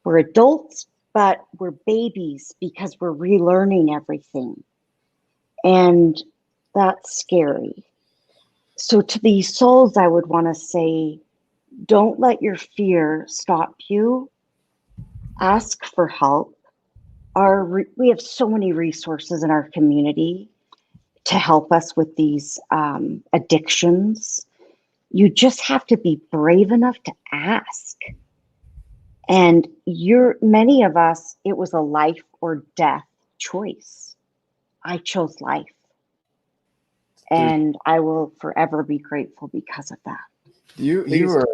C: we're adults, but we're babies because we're relearning everything. And that's scary. So to these souls, I would want to say, don't let your fear stop you. Ask for help. We have so many resources in our community to help us with these addictions. You just have to be brave enough to ask. And many of us, it was a life or death choice. I chose life. And I will forever be grateful because of that.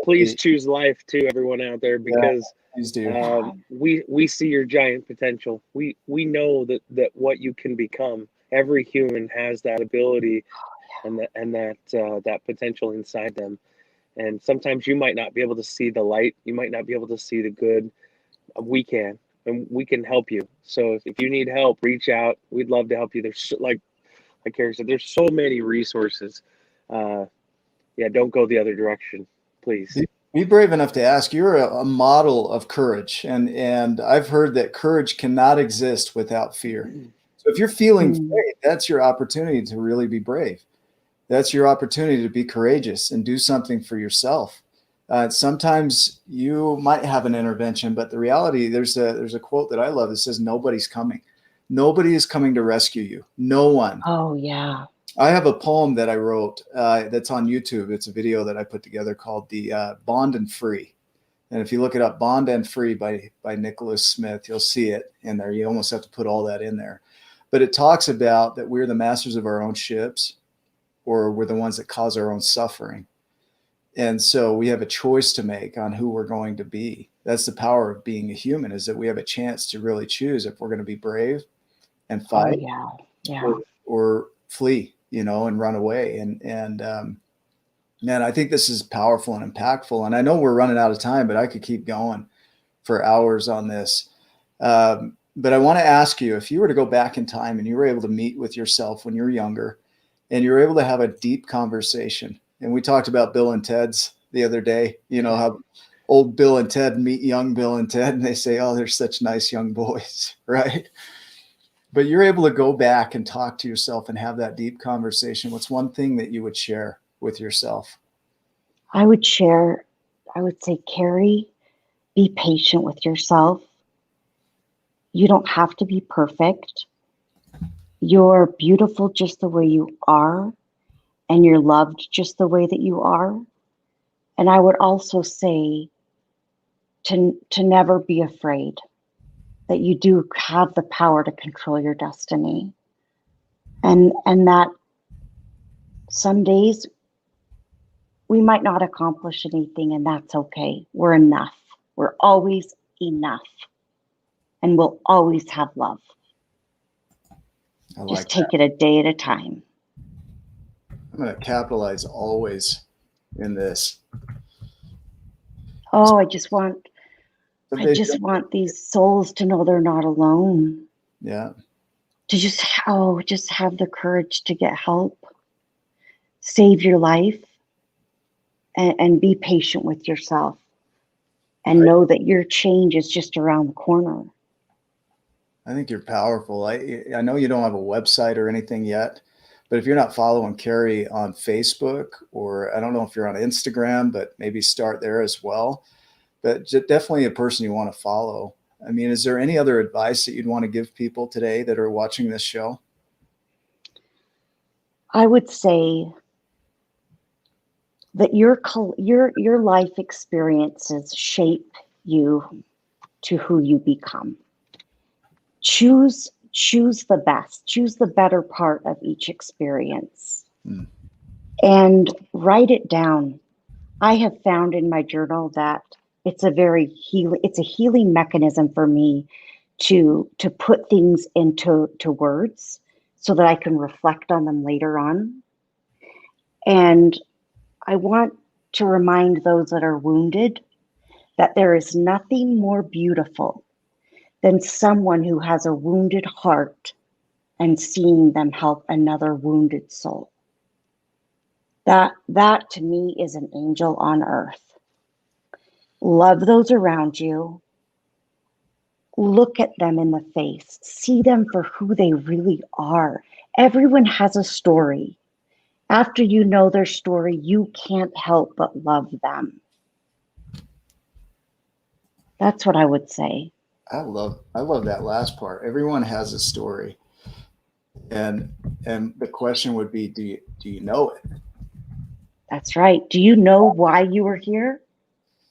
A: Please choose life too, everyone out there, because
B: please do.
A: We see your giant potential. We know that what you can become. Every human has that ability and that potential inside them. And sometimes you might not be able to see the light. You might not be able to see the good. We can, and we can help you. So if you need help, reach out. We'd love to help you. There's like Carrie said, there's so many resources. Don't go the other direction, please.
B: Be brave enough to ask. You're a model of courage, and I've heard that courage cannot exist without fear. So if you're feeling afraid, that's your opportunity to really be brave. That's your opportunity to be courageous and do something for yourself. Sometimes you might have an intervention, but the reality, there's a quote that I love that says, nobody's coming. Nobody is coming to rescue you. No one.
C: Oh, yeah.
B: I have a poem that I wrote that's on YouTube. It's a video that I put together called the Bond and Free. And if you look it up, Bond and Free by Nicholas Smith, you'll see it in there. You almost have to put all that in there. But it talks about that we're the masters of our own ships, or we're the ones that cause our own suffering. And so we have a choice to make on who we're going to be. That's the power of being a human, is that we have a chance to really choose if we're going to be brave and fight or flee, and run away. And man, I think this is powerful and impactful. And I know we're running out of time, but I could keep going for hours on this. But I want to ask you, if you were to go back in time and you were able to meet with yourself when you were younger, and you were able to have a deep conversation. And we talked about Bill and Ted's the other day, how old Bill and Ted meet young Bill and Ted, and they say, oh, they're such nice young boys, right? But you're able to go back and talk to yourself and have that deep conversation. What's one thing that you would share with yourself?
C: I would say, Carrie, be patient with yourself. You don't have to be perfect. You're beautiful just the way you are, and you're loved just the way that you are. And I would also say to never be afraid, that you do have the power to control your destiny. And that some days we might not accomplish anything, and that's okay. We're enough. We're always enough. And we'll always have love. Just take it a day at a time.
B: I'm going to capitalize always in this.
C: Oh, I just want these souls to know they're not alone.
B: Yeah.
C: To just have the courage to get help. Save your life. and be patient with yourself and know that your change is just around the corner.
B: I think you're powerful. I know you don't have a website or anything yet, but if you're not following Carrie on Facebook, or I don't know if you're on Instagram, but maybe start there as well. But definitely a person you want to follow. I mean, is there any other advice that you'd want to give people today that are watching this show?
C: I would say that your life experiences shape you to who you become. Choose the best, choose the better part of each experience, and write it down. I have found in my journal that it's a healing mechanism for me to put things into words so that I can reflect on them later on. And I want to remind those that are wounded that there is nothing more beautiful than someone who has a wounded heart and seeing them help another wounded soul. That to me is an angel on earth. Love those around you. Look at them in the face. See them for who they really are. Everyone has a story. After you know their story, you can't help but love them. That's what I would say.
B: I love that last part. Everyone has a story. And the question would be, do you know it?
C: That's right. Do you know why you were here?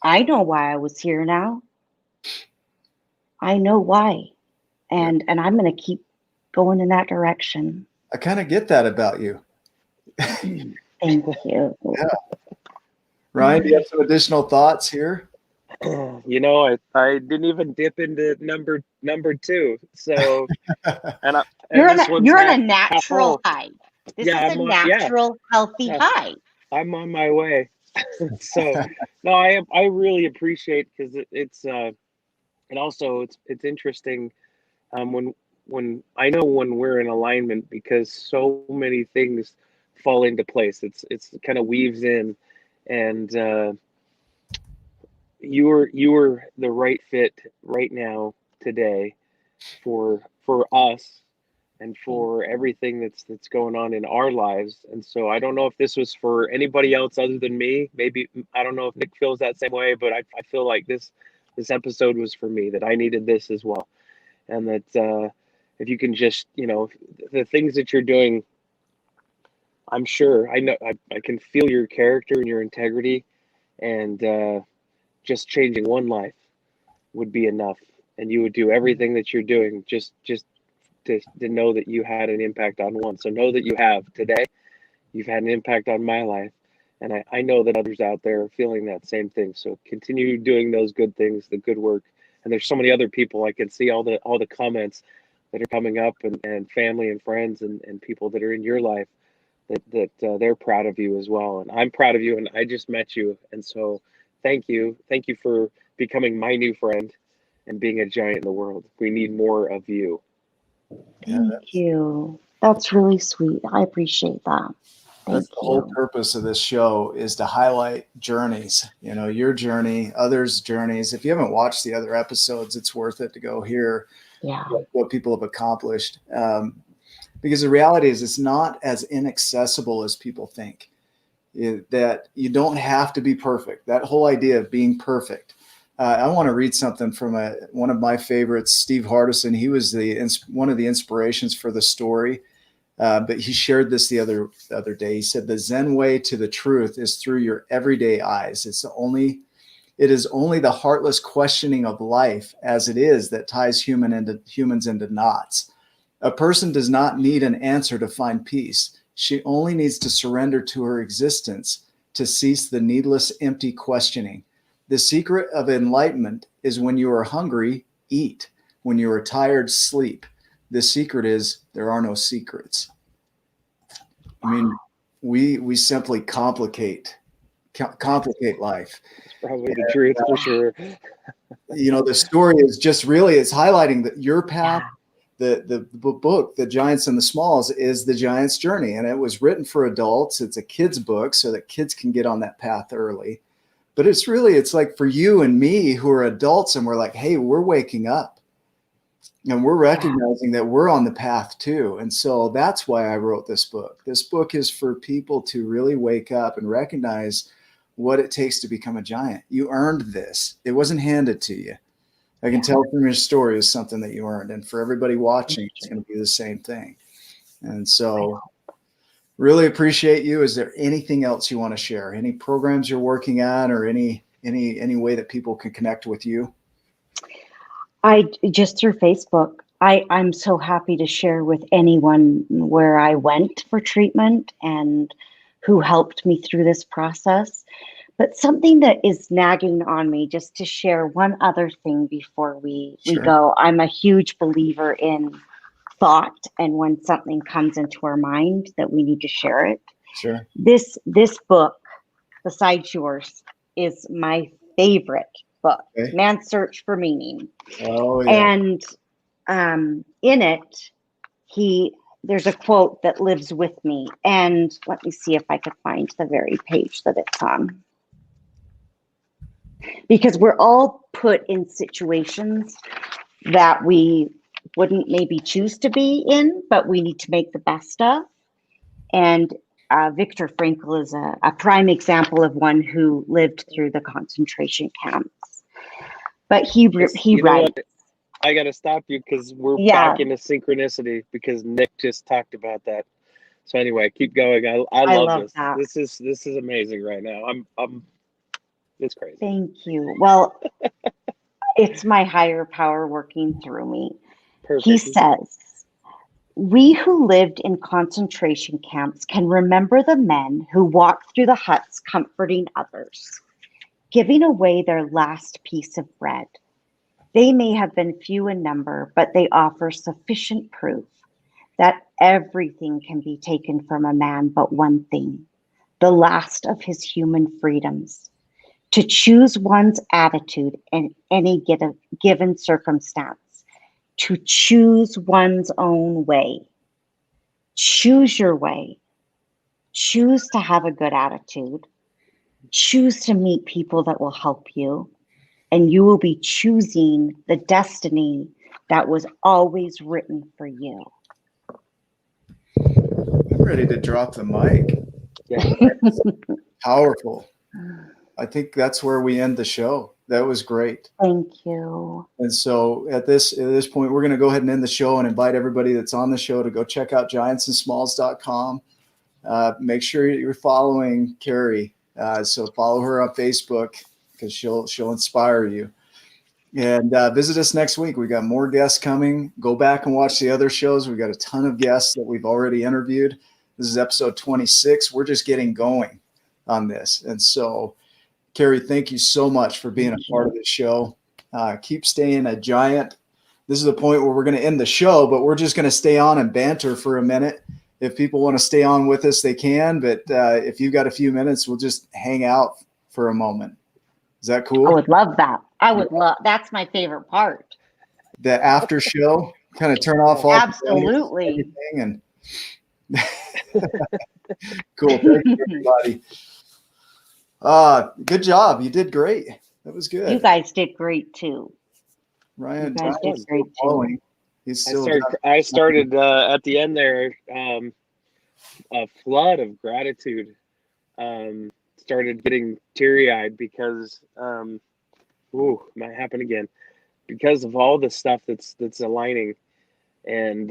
C: I know why I was here now. I know why. And I'm going to keep going in that direction.
B: I kind of get that about you.
C: Thank you.
B: Yeah. Ryan, do you have some additional thoughts here?
A: You know, I didn't even dip into number 2. So,
C: you're on a natural high. This is a natural, healthy high.
A: I'm on my way. So, no, I really appreciate, because it's and also it's interesting when I know when we're in alignment, because so many things fall into place. It's kind of weaves in, and you were the right fit right now today for us and for everything that's going on in our lives. And so I don't know if this was for anybody else other than me. Maybe, I don't know if Nick feels that same way, but I feel like this episode was for me, that I needed this as well. And that if you can just, the things that you're doing, I'm sure, I know, I can feel your character and your integrity, and just changing one life would be enough. And you would do everything that you're doing just to know that you had an impact on one. So know that you have today. You've had an impact on my life. And I know that others out there are feeling that same thing. So continue doing those good things, the good work. And there's so many other people. I can see all the comments that are coming up, and family and friends and people that are in your life that they're proud of you as well. And I'm proud of you, and I just met you. And so thank you. Thank you for becoming my new friend and being a giant in the world. We need more of you.
C: Thank you. That's really sweet. I appreciate that.
B: That's the whole purpose of this show, is to highlight journeys, your journey, others' journeys. If you haven't watched the other episodes, it's worth it to go hear what people have accomplished. Because the reality is, it's not as inaccessible as people think. That you don't have to be perfect. That whole idea of being perfect. I want to read something from one of my favorites, Steve Hardison. He was one of the inspirations for the story. But he shared this the other day. He said, the Zen way to the truth is through your everyday eyes. It is only the heartless questioning of life as it is that ties humans into knots. A person does not need an answer to find peace. She only needs to surrender to her existence to cease the needless, empty questioning. The secret of enlightenment is when you are hungry, eat. When you are tired, sleep. The secret is there are no secrets. I mean, we simply complicate life.
A: It's probably the truth for sure.
B: The story is just really, it's highlighting that your path, the book, The Giants and the Smalls, is the Giant's Journey. And it was written for adults. It's a kid's book so that kids can get on that path early. But it's like for you and me who are adults and we're like, hey, we're waking up and we're recognizing that we're on the path too. And so that's why I wrote this book. This book is for people to really wake up and recognize what it takes to become a giant. You earned this. It wasn't handed to you. I can tell from your story is something that you earned. And for everybody watching, it's going to be the same thing. And so really appreciate you. Is there anything else you want to share? Any programs you're working on or any way that people can connect with you?
C: I just through Facebook. I'm so happy to share with anyone where I went for treatment and who helped me through this process. But something that is nagging on me, just to share one other thing before we go. I'm a huge believer in thought, and when something comes into our mind that we need to share it.
B: Sure.
C: This book, besides yours, is my favorite book, Man's Search for Meaning.
B: Oh, yeah.
C: And in it, there's a quote that lives with me. And let me see if I could find the very page that it's on. Because we're all put in situations that we wouldn't maybe choose to be in, but we need to make the best of. And Viktor Frankl is a prime example of one who lived through the concentration camps. But he writes.
A: I got to stop you because we're back into synchronicity because Nick just talked about that. So anyway, keep going. I love this.
C: That.
A: This is amazing right now. It's crazy.
C: Thank you. Well, it's my higher power working through me. Perfect. He says, we who lived in concentration camps can remember the men who walked through the huts comforting others, giving away their last piece of bread. They may have been few in number, but they offer sufficient proof that everything can be taken from a man but one thing, the last of his human freedoms. To choose one's attitude in any given circumstance, to choose one's own way. Choose your way. Choose to have a good attitude. Choose to meet people that will help you. And you will be choosing the destiny that was always written for you.
B: I'm ready to drop the mic. Yeah. Powerful. I think that's where we end the show. That was great.
C: Thank you.
B: And so at this point, we're going to go ahead and end the show and invite everybody that's on the show to go check out giantsandsmalls.com. Make sure you're following Carrie. So follow her on Facebook because she'll inspire you. And visit us next week. We got more guests coming. Go back and watch the other shows. We've got a ton of guests that we've already interviewed. This is episode 26. We're just getting going on this. And so Carrie, thank you so much for being a part of this show. Keep staying a giant. This is the point where we're going to end the show, but we're just going to stay on and banter for a minute. If people want to stay on with us, they can. But if you've got a few minutes, we'll just hang out for a moment. Is that cool?
C: I would love that. That's my favorite part.
B: The after show, kind of turn off all.
C: Absolutely.
B: And cool. Thank you, everybody. Good job. You did great. That was good.
C: You guys did great too.
B: Ryan,
C: you guys did great too.
B: He's still
A: I started at the end there, a flood of gratitude. Started getting teary-eyed because, might happen again, because of all the stuff that's aligning, and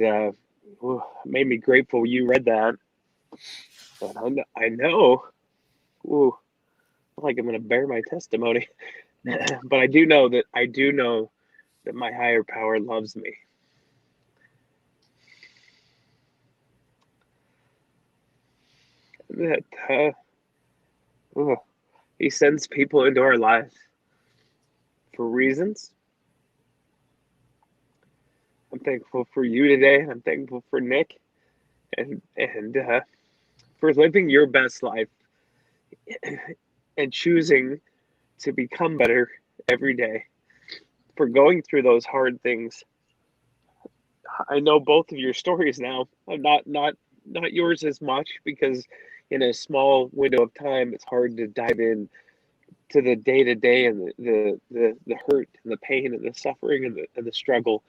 A: made me grateful you read that. But I know, like I'm going to bear my testimony, but I do know that my higher power loves me. That he sends people into our lives for reasons. I'm thankful for you today. I'm thankful for Nick, and for living your best life and choosing to become better every day, for going through those hard things, I know both of your stories now. Not yours as much, because in a small window of time, it's hard to dive in to the day to day and the hurt and the pain and the suffering and the struggle.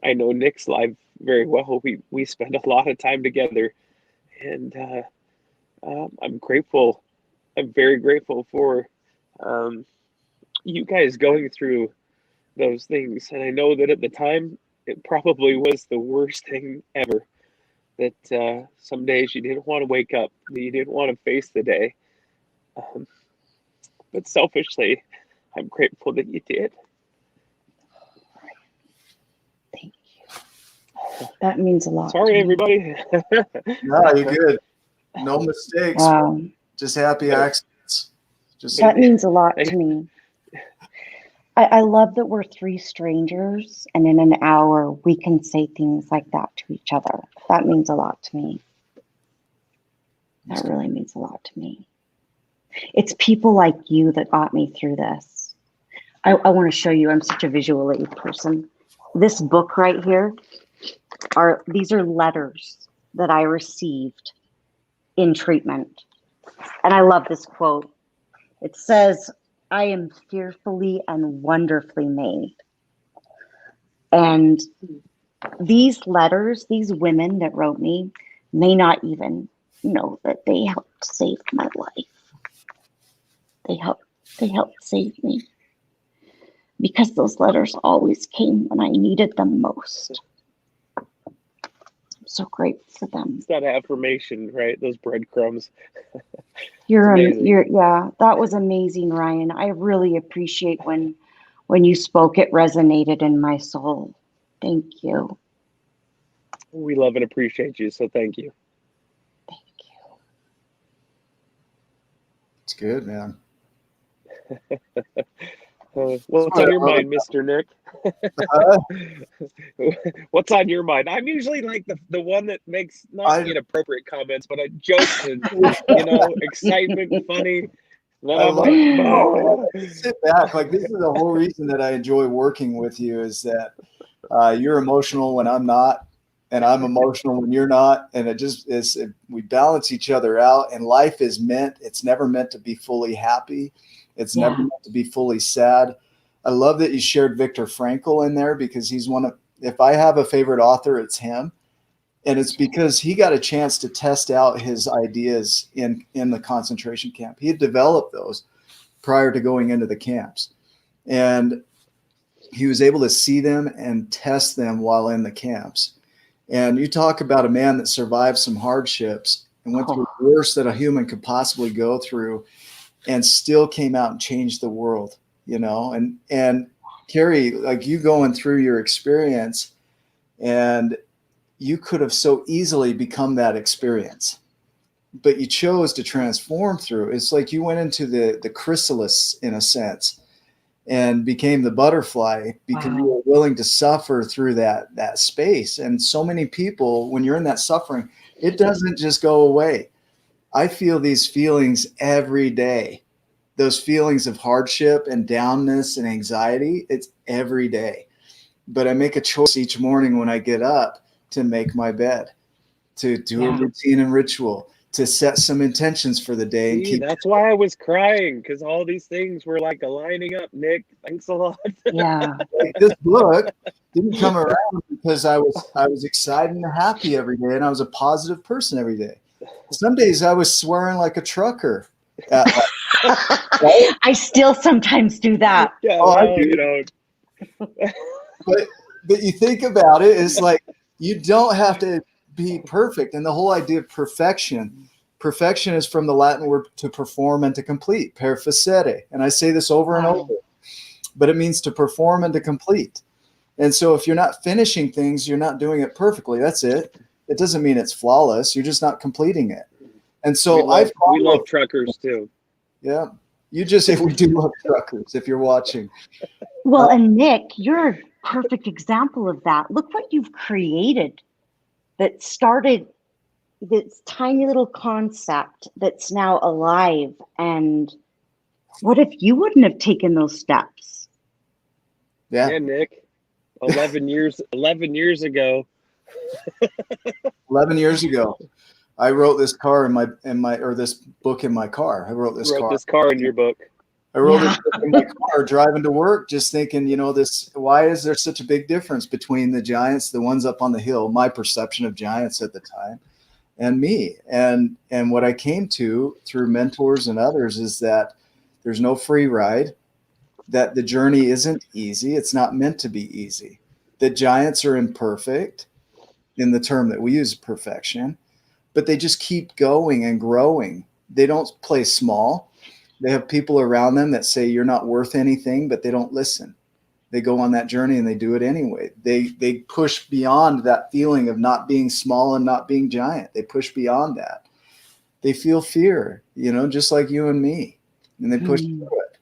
A: I know Nick's life very well. We spend a lot of time together, and I'm grateful. I'm very grateful for you guys going through those things. And I know that at the time, it probably was the worst thing ever. That some days you didn't want to wake up, that you didn't want to face the day. But selfishly, I'm grateful that you did.
C: Thank you. That means a lot.
A: Sorry, everybody.
B: No, you're good. No mistakes.
C: Wow.
B: Just happy accidents.
C: That means a lot to me. I love that we're three strangers, and in an hour we can say things like that to each other. That means a lot to me. That really means a lot to me. It's people like you that got me through this. I want to show you. I'm such a visual aid person. This book right here, these are letters that I received in treatment. And I love this quote. It says, "I am fearfully and wonderfully made." And these letters, these women that wrote me may not even know that they helped save my life. They helped save me, because those letters always came when I needed them most. I'm so grateful for them.
A: It's that affirmation, right? Those breadcrumbs.
C: Yeah, that was amazing, Ryan. I really appreciate when you spoke, it resonated in my soul. Thank you.
A: We love and appreciate you, so thank you.
C: Thank you.
B: It's good, man.
A: What's on your mind, Mr. Nick? What's on your mind? I'm usually like the one that makes not inappropriate comments, but I joke and excitement, funny. Then I'm like,
B: sit back. Like, this is the whole reason that I enjoy working with you, is that you're emotional when I'm not, and I'm emotional when you're not, and it just is. We balance each other out, and life is it's never meant to be fully happy. It's never meant to be fully sad. I love that you shared Viktor Frankl in there, because he's if I have a favorite author, it's him. And it's because he got a chance to test out his ideas in the concentration camp. He had developed those prior to going into the camps. And he was able to see them and test them while in the camps. And you talk about a man that survived some hardships and went through the worst that a human could possibly go through, and still came out and changed the world, and Carrie, like, you going through your experience, and you could have so easily become that experience, but you chose to transform through. It's like you went into the chrysalis, in a sense, and became the butterfly, because you were willing to suffer through that space. And so many people, when you're in that suffering, it doesn't just go away. I feel these feelings every day, those feelings of hardship and downness and anxiety. It's every day. But I make a choice each morning when I get up to make my bed, to do a routine and ritual, to set some intentions for the day.
A: See, that's why I was crying, because all these things were like aligning up. Nick, thanks a lot.
C: Yeah.
B: Like, this book didn't come around because I was excited and happy every day, and I was a positive person every day. Some days I was swearing like a trucker.
C: I still sometimes do that.
A: Yeah,
B: But you think about it, it's like, you don't have to be perfect. And the whole idea of perfection is from the Latin word to perform and to complete, perfecere. And I say this over and over, but it means to perform and to complete. And so if you're not finishing things, you're not doing it perfectly. That's it. It doesn't mean it's flawless. You're just not completing it. And so
A: we love truckers too.
B: Yeah. You just say we do love truckers, if you're watching.
C: Well, and Nick, you're a perfect example of that. Look what you've created that started this tiny little concept that's now alive. And what if you wouldn't have taken those steps?
B: Yeah,
A: Nick. 11 years ago.
B: 11 years ago, I wrote this car this book in my car. I wrote this car
A: in your book.
B: I wrote this book in my car driving to work, just thinking, why is there such a big difference between the giants, the ones up on the hill, my perception of giants at the time, and me? And what I came to through mentors and others is that there's no free ride, that the journey isn't easy. It's not meant to be easy. The giants are imperfect in the term that we use, perfection, but they just keep going and growing. They don't play small. They have people around them that say you're not worth anything, but they don't listen. They go on that journey and they do it anyway. They push beyond that feeling of not being small and not being giant. They push beyond that. They feel fear, just like you and me, and they push through it.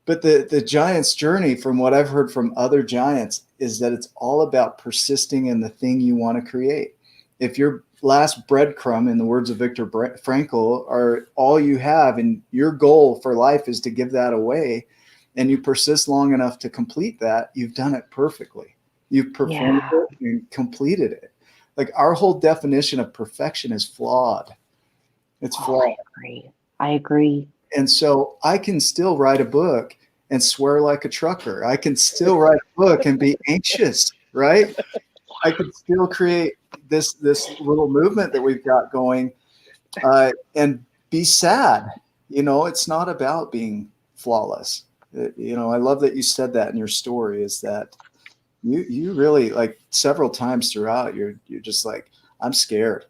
B: But the giant's journey, from what I've heard from other giants, is that it's all about persisting in the thing you want to create. If your last breadcrumb, in the words of Viktor Frankl, are all you have, and your goal for life is to give that away, and you persist long enough to complete that, you've done it perfectly. You've performed it and completed it. Like, our whole definition of perfection is flawed. It's flawed.
C: I agree.
B: And so I can still write a book and swear like a trucker. I can still write a book and be anxious, right? I can still create this little movement that we've got going and be sad. It's not about being flawless. I love that you said that in your story, is that you really, like, several times throughout, you're just like, I'm scared.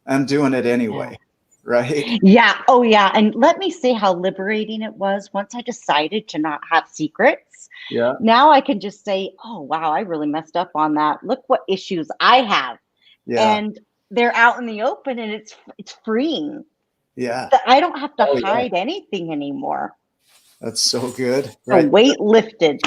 B: I'm doing it anyway. Right?
C: Yeah. Oh, yeah. And let me say how liberating it was once I decided to not have secrets.
B: Yeah.
C: Now I can just say, oh, wow, I really messed up on that. Look what issues I have. Yeah. And they're out in the open, and it's freeing.
B: Yeah.
C: I don't have to hide anything anymore.
B: That's so good. Right.
C: So weight lifted.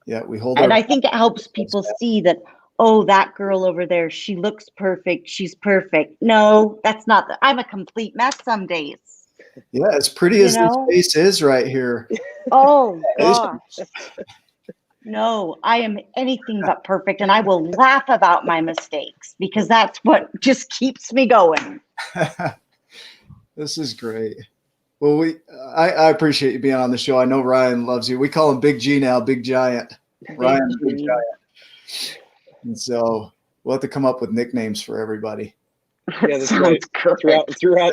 B: Yeah. We hold.
C: And I think it helps people see that, oh, that girl over there, she looks perfect. She's perfect. No, that's not. I'm a complete mess some days.
B: Yeah, as pretty as this face is right here.
C: Oh, gosh. No, I am anything but perfect. And I will laugh about my mistakes, because that's what just keeps me going.
B: This is great. Well, I appreciate you being on the show. I know Ryan loves you. We call him Big G now, Big Giant. Ryan, Big Giant. And so we'll have to come up with nicknames for everybody.
A: Yeah, that's right. Throughout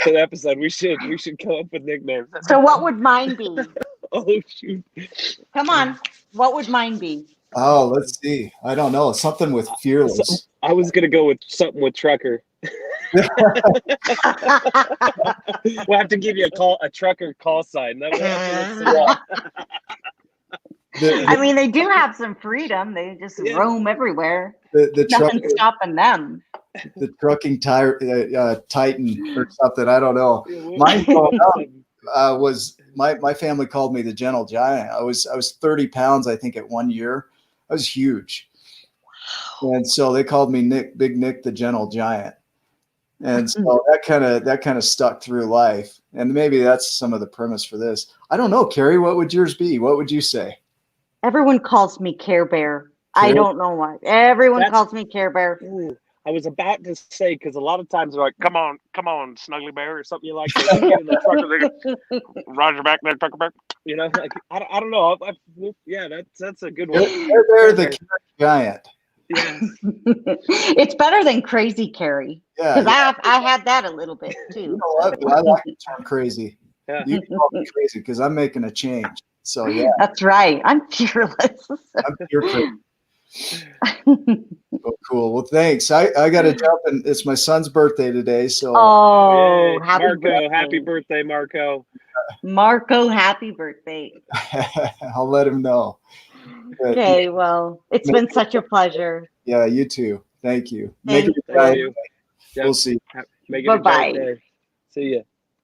A: the episode, we should come up with nicknames.
C: So what would mine be?
A: Oh, shoot.
C: Come on. What would mine be?
B: Oh, let's see. I don't know. Something with fearless.
A: I was going to go with something with trucker. We'll have to give you a trucker call sign.
C: I mean, they do have some freedom. They just roam everywhere. Nothing's stopping them.
B: The trucking titan or something. I don't know. Mine growing up was my family called me the gentle giant. I was 30 pounds, I think, at 1 year. I was huge. Wow. And so they called me Big Nick the gentle giant. And so that kind of stuck through life. And maybe that's some of the premise for this. I don't know, Carrie, what would yours be? What would you say?
C: Everyone calls me Care Bear. I don't know why. Everyone calls me Care Bear.
A: Ooh, I was about to say, because a lot of times they're like, come on, Snuggly Bear, or something you like. Get in the truck, and Roger back there, Trucker Bear. Like, I don't know. That's a good one.
B: They're the giant.
A: Yeah.
C: It's better than Crazy Carrie. Yeah. Because I had that a little bit too.
B: You know what? I like the term crazy. Yeah. You can call me crazy because I'm making a change. So yeah.
C: That's right. I'm fearless.
B: You're crazy. Oh, cool. Well, thanks. I got to jump, and it's my son's birthday today. So
A: happy birthday, Marco.
C: Marco, happy birthday.
B: I'll let him know.
C: Okay, well, it's been such a pleasure.
B: Yeah, you too. Thank you.
C: Thank you.
B: We'll see.
A: Make it a great day. See ya.